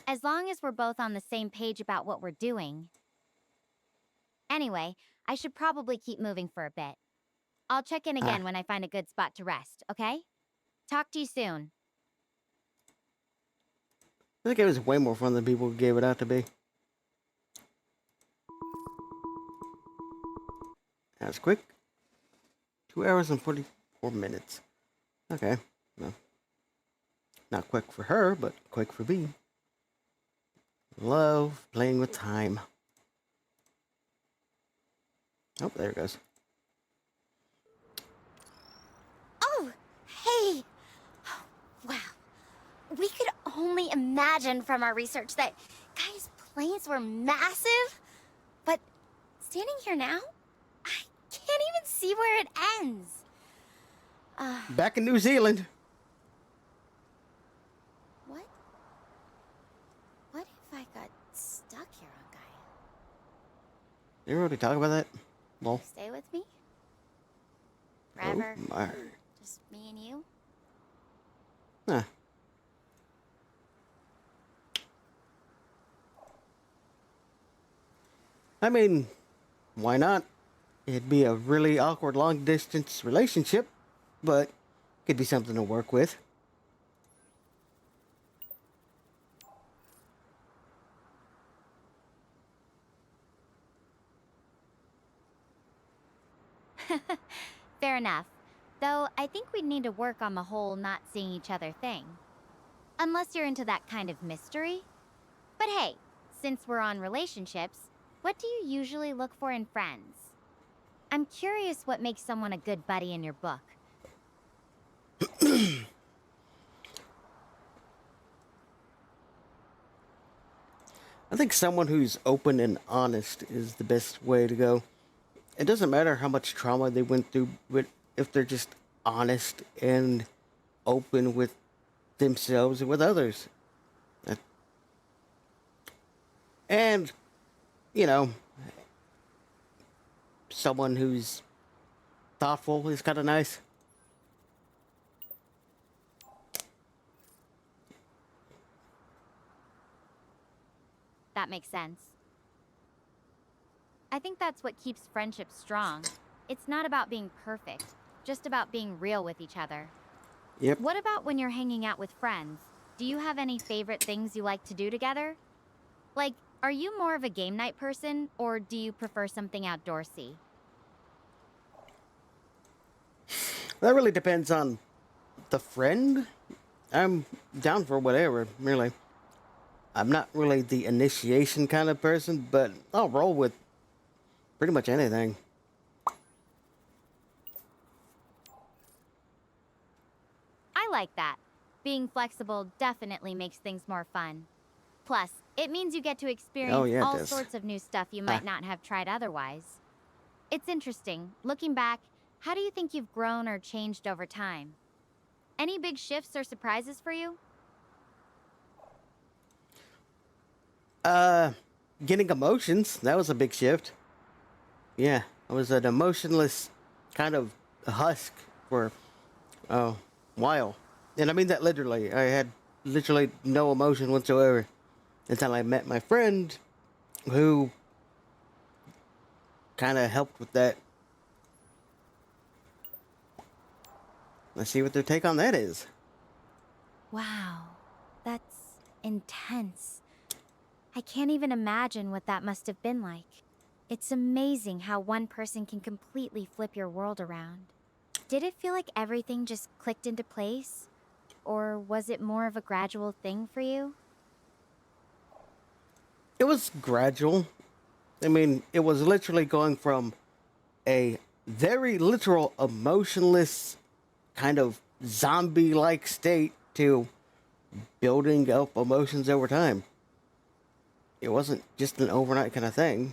as long as we're both on the same page about what we're doing. Anyway, I should probably keep moving for a bit. I'll check in again when I find a good spot to rest, okay? Talk to you soon. I think it was way more fun than people gave it out to be. That was quick. 2 hours and 44 minutes. Okay. Well, not quick for her, but quick for me. Love playing with time. Oh, there it goes. Oh, hey! Wow. We could only imagine from our research that Gaia's planes were massive. But standing here now, I can't even see where it ends. Back in New Zealand. What? What if I got stuck here on Gaia? Did you already talk about that? Well, Stay with me? Forever? oh my. Just me and you? Huh. I mean, why not? It'd be a really awkward long distance relationship, but could be something to work with. Fair enough. Though I think we'd need to work on the whole not seeing each other thing. Unless you're into that kind of mystery. But hey, since we're on relationships, what do you usually look for in friends? I'm curious what makes someone a good buddy in your book. I think someone who's open and honest is the best way to go. It doesn't matter how much trauma they went through, but if they're just honest and open with themselves and with others. And, you know, someone who's thoughtful is kind of nice. That makes sense. I think that's what keeps friendships strong. It's not about being perfect, just about being real with each other. Yep. What about when you're hanging out with friends? Do you have any favorite things you like to do together? Like, are you more of a game night person, or do you prefer something outdoorsy? That really depends on the friend. I'm down for whatever, really. I'm not really the initiation kind of person, but I'll roll with pretty much anything. I like that. Being flexible definitely makes things more fun. Plus, it means you get to experience Oh, yeah, it all does. sorts of new stuff you might not have tried otherwise. It's interesting. Looking back, how do you think you've grown or changed over time? Any big shifts or surprises for you? Getting emotions, that was a big shift. Yeah, I was an emotionless kind of husk for a while. And I mean that literally. I had literally no emotion whatsoever until I met my friend who kind of helped with that. Let's see what their take on that is. Wow, that's intense. I can't even imagine what that must have been like. It's amazing how one person can completely flip your world around. Did it feel like everything just clicked into place? Or was it more of a gradual thing for you? It was gradual. I mean, it was literally going from a very literal emotionless kind of zombie-like state to building up emotions over time. It wasn't just an overnight kind of thing.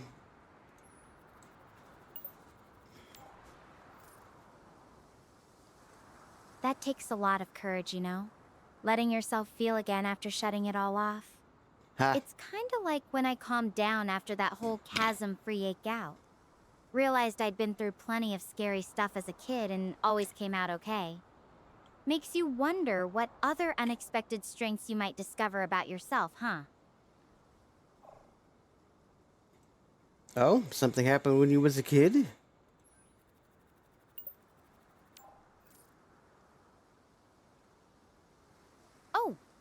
That takes a lot of courage, you know? Letting yourself feel again after shutting it all off. Ha. It's kind of like when I calmed down after that whole chasm-free ache out. Realized I'd been through plenty of scary stuff as a kid and always came out okay. Makes you wonder what other unexpected strengths you might discover about yourself, huh? Oh, something happened when you was a kid?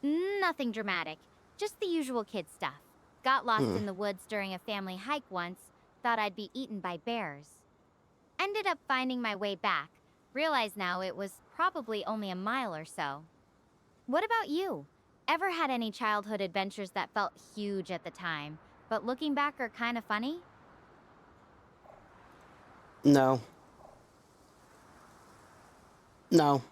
Nothing dramatic. Just the usual kid stuff. Got lost in the woods during a family hike once. Thought I'd be eaten by bears. Ended up finding my way back. Realize now it was probably only a mile or so. What about you? Ever had any childhood adventures that felt huge at the time, but looking back are kind of funny? No. No.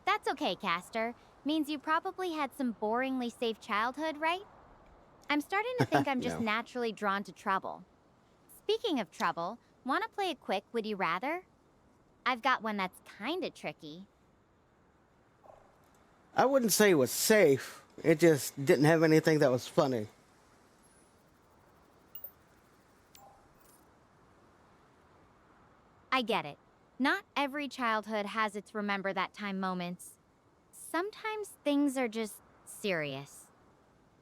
That's okay, Castor. Means you probably had some boringly safe childhood, right? I'm starting to think I'm just No. naturally drawn to trouble. Speaking of trouble, want to play a quick Would You Rather? I've got one that's kinda tricky. I wouldn't say it was safe. It just didn't have anything that was funny. I get it. Not every childhood has its remember that time moments. Sometimes things are just serious.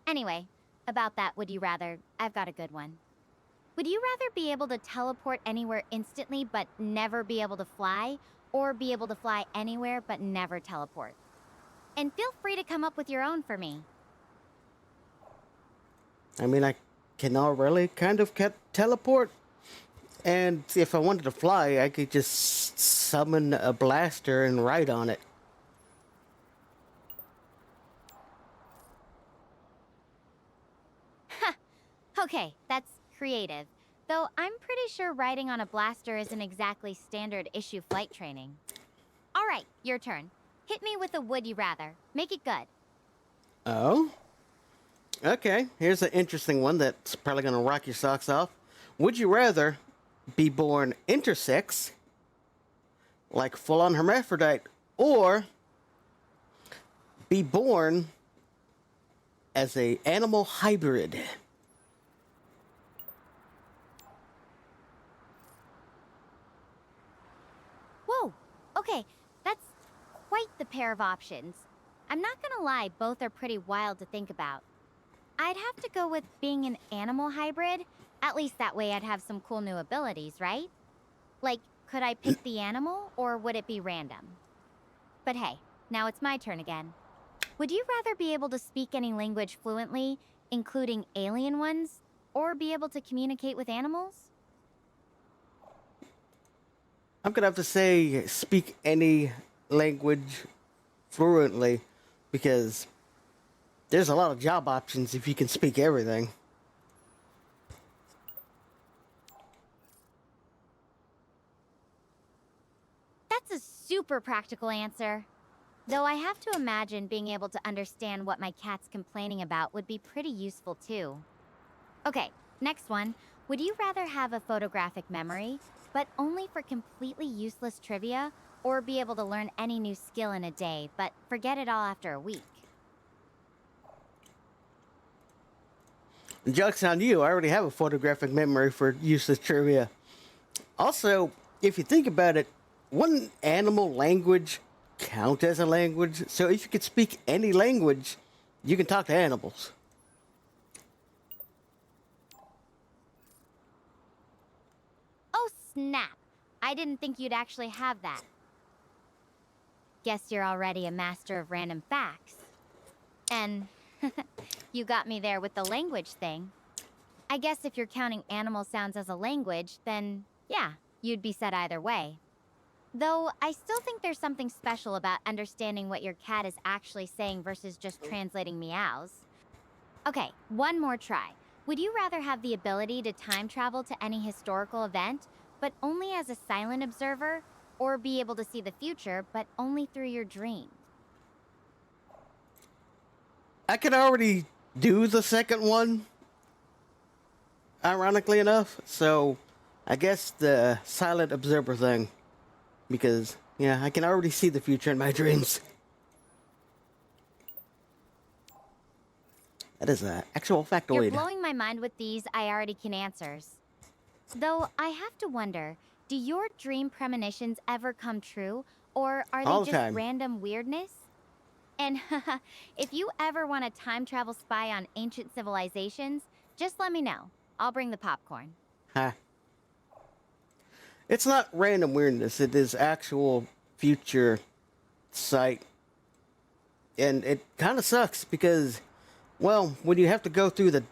Anyway, about that Would You Rather, I've got a good one. Would you rather be able to teleport anywhere instantly but never be able to fly, or be able to fly anywhere but never teleport? And feel free to come up with your own for me. I mean, I can already kind of teleport. And if I wanted to fly, I could just summon a blaster and ride on it. Okay, that's creative. Though I'm pretty sure riding on a blaster isn't exactly standard issue flight training. All right, your turn. Hit me with a Would You Rather. Make it good. Oh? Okay, here's an interesting one that's probably going to rock your socks off. Would you rather be born intersex, like full-on hermaphrodite, or be born as a animal hybrid? Whoa, okay, that's quite the pair of options. I'm not gonna lie, both are pretty wild to think about. I'd have to go with being an animal hybrid. At least that way I'd have some cool new abilities, right? Like, could I pick the animal, or would it be random? But hey, now it's my turn again. Would you rather be able to speak any language fluently, including alien ones, or be able to communicate with animals? I'm going to have to say speak any language fluently, because there's a lot of job options if you can speak everything. That's a super practical answer. Though I have to imagine being able to understand what my cat's complaining about would be pretty useful too. Okay, next one. Would you rather have a photographic memory, but only for completely useless trivia, or be able to learn any new skill in a day, but forget it all after a week? Joke's on you, I already have a photographic memory for useless trivia. Also, if you think about it, wouldn't animal language count as a language? So if you could speak any language, you can talk to animals. Oh snap! I didn't think you'd actually have that. Guess you're already a master of random facts. And you got me there with the language thing. I guess if you're counting animal sounds as a language, then yeah, you'd be set either way. Though I still think there's something special about understanding what your cat is actually saying versus just translating meows. Okay, one more try. Would you rather have the ability to time travel to any historical event, but only as a silent observer, or be able to see the future, but only through your dreams? I could already do the second one, ironically enough, so I guess the silent observer thing, because, yeah, I can already see the future in my dreams. That is an actual You're factoid. blowing my mind with these I already can answers. Though I have to wonder, do your dream premonitions ever come true, or are All they the just time. random weirdness? And if you ever want a time travel spy on ancient civilizations, just let me know. I'll bring the popcorn. Huh. It's not random weirdness, it is actual future sight. And it kind of sucks because, well, when you have to go through the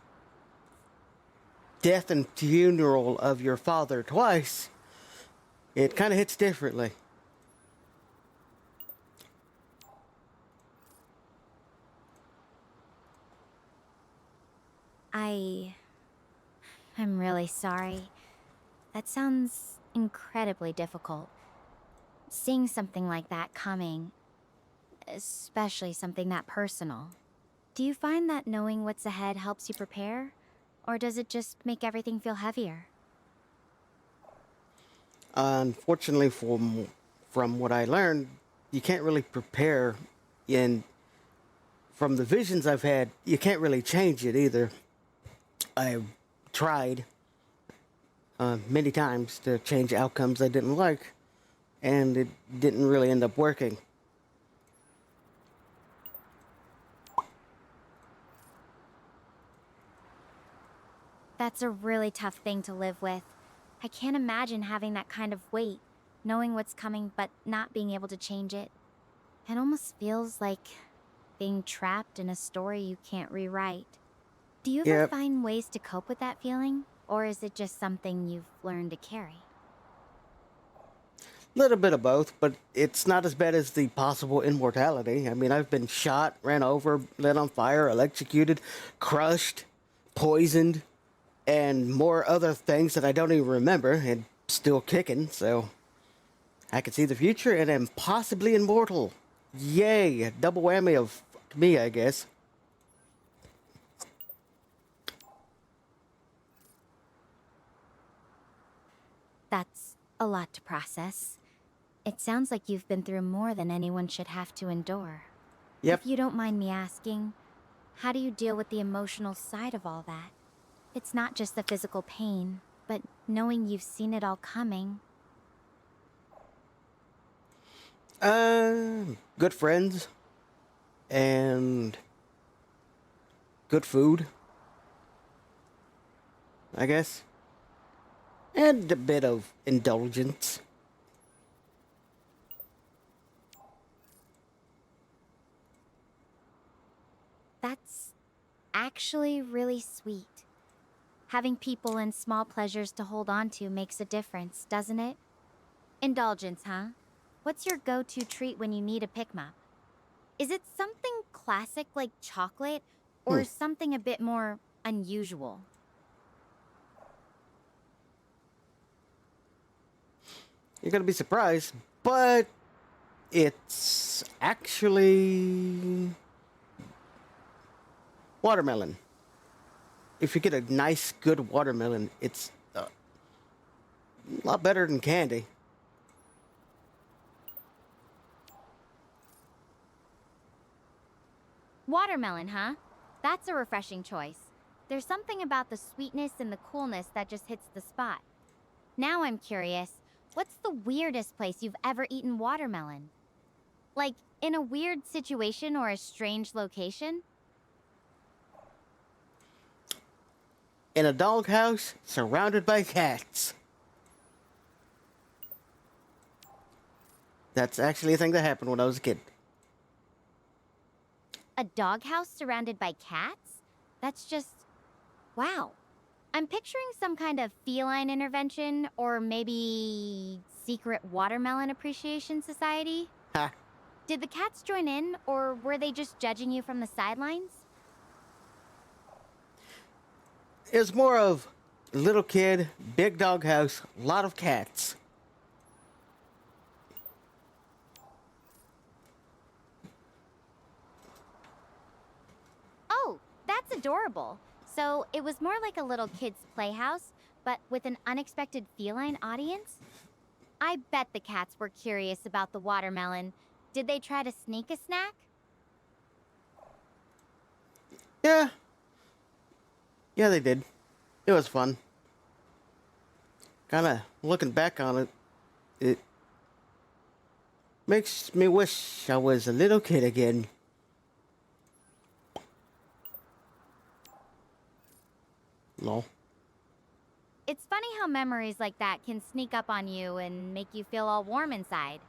death and funeral of your father twice, it kind of hits differently. I'm really sorry. That sounds incredibly difficult. Seeing something like that coming, especially something that personal. Do you find that knowing what's ahead helps you prepare? Or does it just make everything feel heavier? Unfortunately, from what I learned, you can't really prepare. In From the visions I've had, you can't really change it either. I've tried many times to change outcomes I didn't like, and it didn't really end up working. That's a really tough thing to live with. I can't imagine having that kind of weight, knowing what's coming but not being able to change it. It almost feels like being trapped in a story you can't rewrite. Do you ever Yep. find ways to cope with that feeling? Or is it just something you've learned to carry? Little bit of both, but it's not as bad as the possible immortality. I mean, I've been shot, ran over, lit on fire, electrocuted, crushed, poisoned, and more other things that I don't even remember, and still kicking, so I can see the future and am possibly immortal. Yay, a double whammy of fuck me, I guess. That's a lot to process. It sounds like you've been through more than anyone should have to endure. Yep. If you don't mind me asking, how do you deal with the emotional side of all that? It's not just the physical pain, but knowing you've seen it all coming. Good friends and good food, I guess, and a bit of indulgence. That's actually really sweet. Having people and small pleasures to hold on to makes a difference, doesn't it? Indulgence, huh? What's your go-to treat when you need a pick-me-up? Is it something classic like chocolate, or something a bit more unusual? You're gonna be surprised, but it's actually watermelon. If you get a nice, good watermelon, it's a lot better than candy. Watermelon, huh? That's a refreshing choice. There's something about the sweetness and the coolness that just hits the spot. Now I'm curious, what's the weirdest place you've ever eaten watermelon? Like, in a weird situation or a strange location? In a doghouse surrounded by cats. That's actually a thing that happened when I was a kid. A doghouse surrounded by cats? That's just... wow. I'm picturing some kind of feline intervention, or maybe... secret watermelon appreciation society? Ha! Did the cats join in, or were they just judging you from the sidelines? It was more of little kid, big doghouse, lot of cats. Oh, that's adorable. So it was more like a little kid's playhouse, but with an unexpected feline audience? I bet the cats were curious about the watermelon. Did they try to sneak a snack? Yeah. Yeah, they did. It was fun. Kinda looking back on it, it makes me wish I was a little kid again. Lol. It's funny how memories like that can sneak up on you and make you feel all warm inside.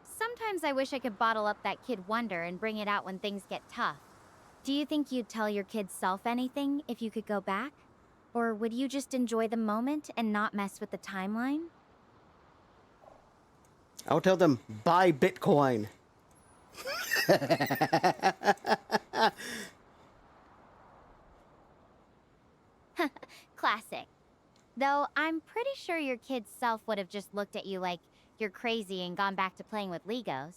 Sometimes I wish I could bottle up that kid wonder and bring it out when things get tough. Do you think you'd tell your kid self anything if you could go back? Or would you just enjoy the moment and not mess with the timeline? I'll tell them, buy Bitcoin. Classic. Though I'm pretty sure your kid's self would have just looked at you like you're crazy and gone back to playing with Legos.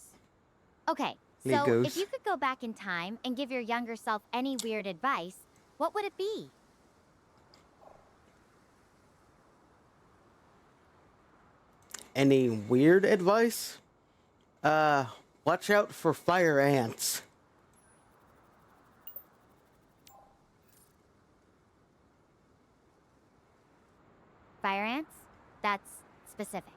Okay, so Legos. if you could go back in time and give your younger self any weird advice, what would it be? Any weird advice? Watch out for fire ants. Fire ants? That's specific.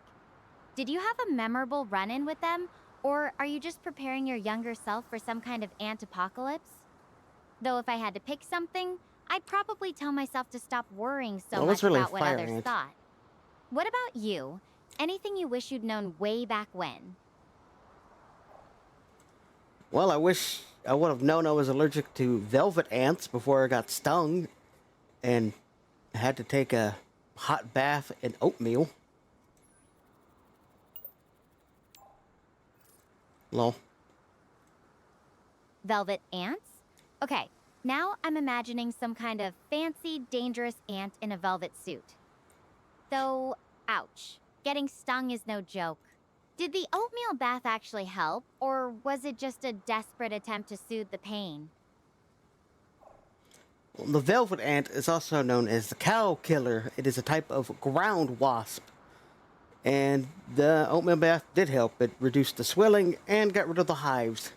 Did you have a memorable run-in with them, or are you just preparing your younger self for some kind of ant apocalypse? Though if I had to pick something, I'd probably tell myself to stop worrying so Well, much it's really about what fire others ant. thought. What about you? Anything you wish you'd known way back when? Well, I wish I would have known I was allergic to velvet ants before I got stung and had to take a hot bath in oatmeal. Lol. Velvet ants? Okay, now I'm imagining some kind of fancy, dangerous ant in a velvet suit. Though, ouch. Getting stung is no joke. Did the oatmeal bath actually help, or was it just a desperate attempt to soothe the pain? The velvet ant is also known as the cow killer. It is a type of ground wasp. And the oatmeal bath did help. It reduced the swelling and got rid of the hives.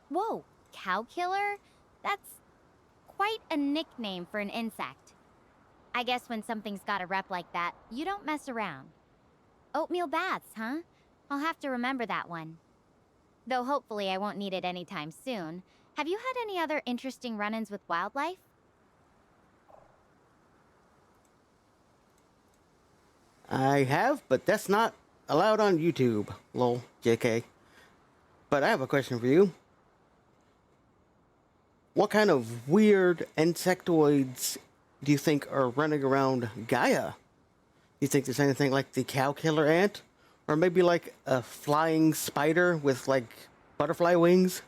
Whoa, cow killer? That's quite a nickname for an insect. I guess when something's got a rep like that, you don't mess around. Oatmeal baths, huh? I'll have to remember that one. Though hopefully I won't need it anytime soon. Have you had any other interesting run-ins with wildlife? I have, but that's not allowed on YouTube. Lol, JK. But I have a question for you. What kind of weird insectoids do you think are running around Gaia? You think there's anything like the cow killer ant? Or maybe like a flying spider with like butterfly wings?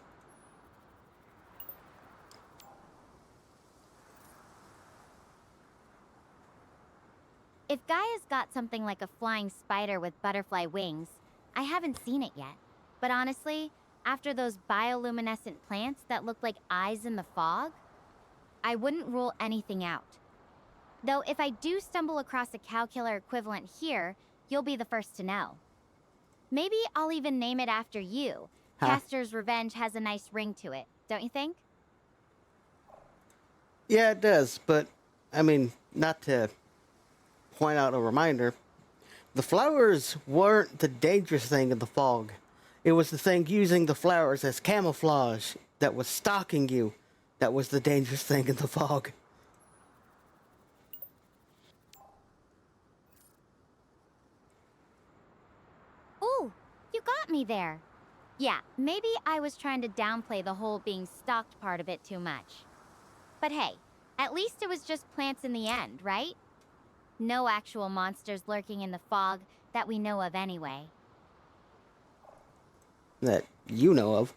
If Gaia's got something like a flying spider with butterfly wings, I haven't seen it yet. But honestly, after those bioluminescent plants that look like eyes in the fog, I wouldn't rule anything out. Though if I do stumble across a cow killer equivalent here, you'll be the first to know. Maybe I'll even name it after you. Huh. Castor's Revenge has a nice ring to it, don't you think? Yeah, it does, but I mean, not to point out a reminder, the flowers weren't the dangerous thing in the fog. It was the thing using the flowers as camouflage that was stalking you that was the dangerous thing in the fog. Ooh, you got me there. Yeah, maybe I was trying to downplay the whole being stalked part of it too much. But hey, at least it was just plants in the end, right? No actual monsters lurking in the fog that we know of anyway. That you know of.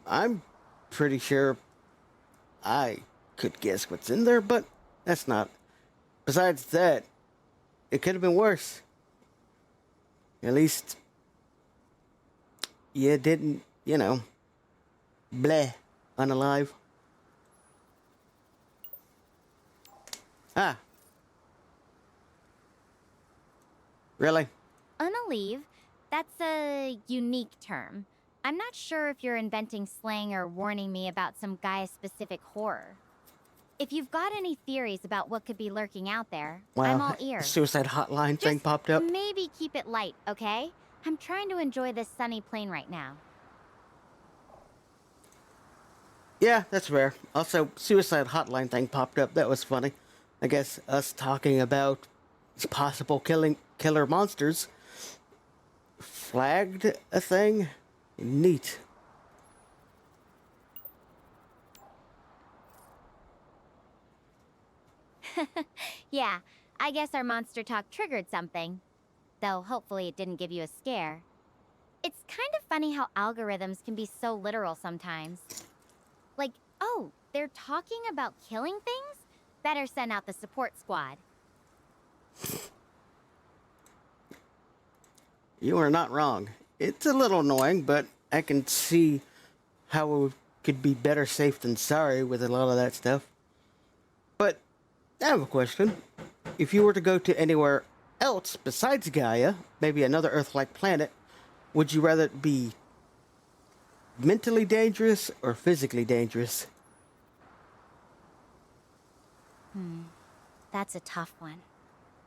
I'm pretty sure I could guess what's in there, but that's not. Besides that, it could have been worse. At least you didn't, bleh, unalive. Ah. Really? Unalive? That's a unique term. I'm not sure if you're inventing slang or warning me about some Gaia-specific horror. If you've got any theories about what could be lurking out there, I'm all ears. Suicide hotline thing Just popped up. maybe keep it light, okay? I'm trying to enjoy this sunny plane right now. Yeah, that's rare. Also, suicide hotline thing popped up. That was funny. I guess us talking about possible killer monsters flagged a thing. Neat. Yeah, I guess our monster talk triggered something. Though hopefully it didn't give you a scare. It's kind of funny how algorithms can be so literal sometimes. Like, oh, they're talking about killing things? Better send out the support squad. You are not wrong. It's a little annoying, but I can see how it could be better safe than sorry with a lot of that stuff. But I have a question. If you were to go to anywhere else besides Gaia, maybe another Earth-like planet, would you rather it be mentally dangerous or physically dangerous? That's a tough one.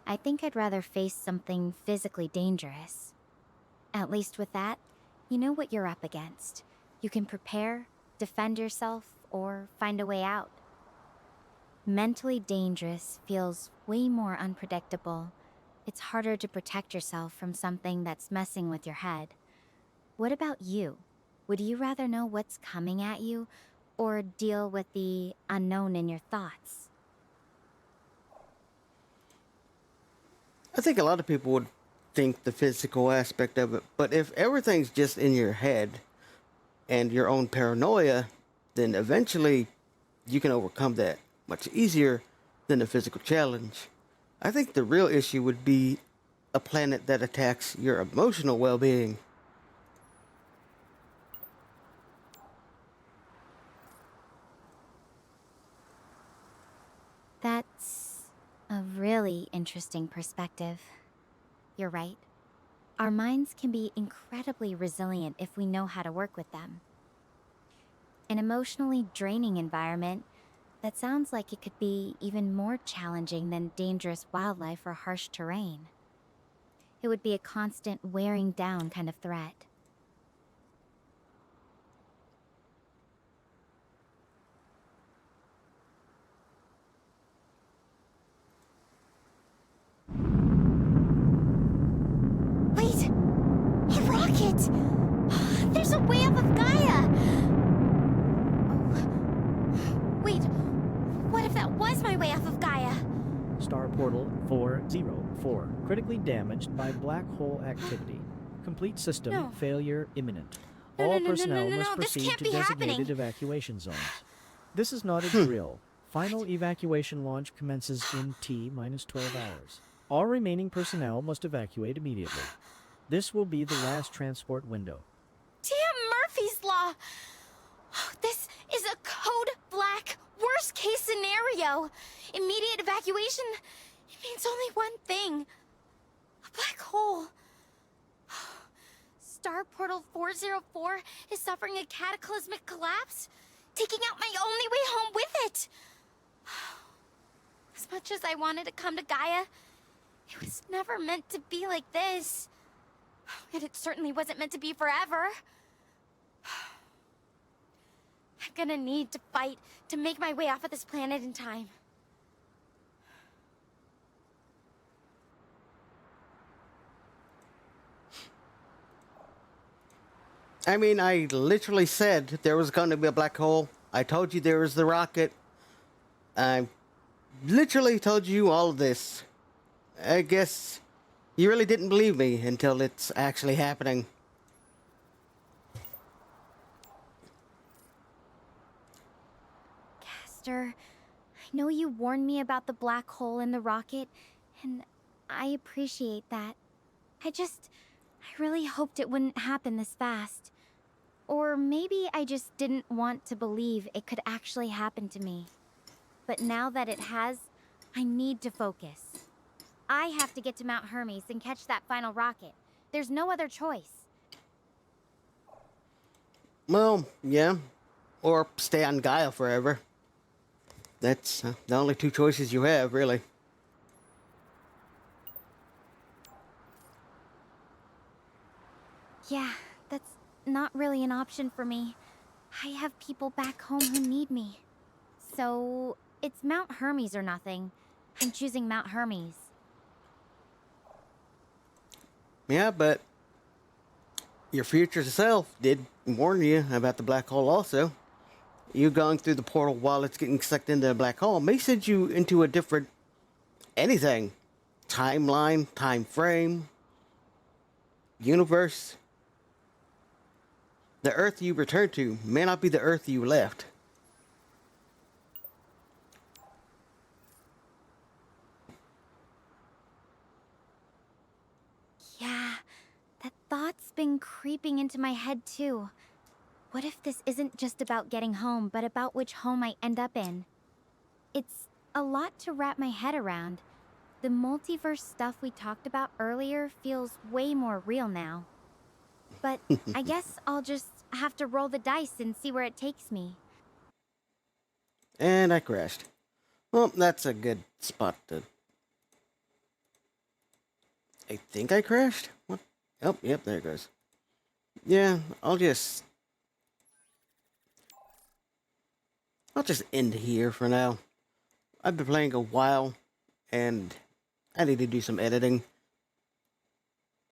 I think I'd rather face something physically dangerous. At least with that, you know what you're up against. You can prepare, defend yourself, or find a way out. Mentally dangerous feels way more unpredictable. It's harder to protect yourself from something that's messing with your head. What about you? Would you rather know what's coming at you, or deal with the unknown in your thoughts? I think a lot of people would think the physical aspect of it, but if everything's just in your head and your own paranoia, then eventually you can overcome that much easier than the physical challenge. I think the real issue would be a planet that attacks your emotional well-being. That's a really interesting perspective. You're right. Our minds can be incredibly resilient if we know how to work with them. An emotionally draining environment, that sounds like it could be even more challenging than dangerous wildlife or harsh terrain. It would be a constant wearing down kind of threat. Wait! A rocket! There's a way off of Gaia! Oh. Wait, what if that was my way off of Gaia? Star Portal 404, critically damaged by black hole activity. Complete system No. failure imminent. No, All no, no, no, personnel no, no, must no, this proceed can't to be designated happening. evacuation zones. This is not a drill. Final evacuation launch commences in T-minus 12 hours. All remaining personnel must evacuate immediately. This will be the last transport window. Damn Murphy's Law! This is a code black worst case scenario. Immediate evacuation, it means only one thing. A black hole. Star Portal 404 is suffering a cataclysmic collapse, taking out my only way home with it. As much as I wanted to come to Gaia, it was never meant to be like this. And it certainly wasn't meant to be forever. I'm gonna need to fight to make my way off of this planet in time. I mean, I literally said there was going to be a black hole. I told you there was the rocket. I literally told you all of this. I guess you really didn't believe me until it's actually happening. Castor, I know you warned me about the black hole in the rocket, and I appreciate that. I really hoped it wouldn't happen this fast. Or maybe I just didn't want to believe it could actually happen to me. But now that it has, I need to focus. I have to get to Mount Hermes and catch that final rocket. There's no other choice. Well, yeah. Or stay on Gaia forever. That's the only two choices you have, really. Yeah, that's not really an option for me. I have people back home who need me. So, it's Mount Hermes or nothing. I'm choosing Mount Hermes. Yeah, but your future self did warn you about the black hole also. You going through the portal while it's getting sucked into the black hole may send you into a different anything. Timeline, time frame, universe. The Earth you return to may not be the Earth you left. Yeah, that thought's been creeping into my head too. What if this isn't just about getting home, but about which home I end up in? It's a lot to wrap my head around. The multiverse stuff we talked about earlier feels way more real now. But I guess I'll just have to roll the dice and see where it takes me. And I crashed. Well, that's a good spot to... I think I crashed? What? Oh, yep, there it goes. Yeah, I'll just end here for now. I've been playing a while, and I need to do some editing.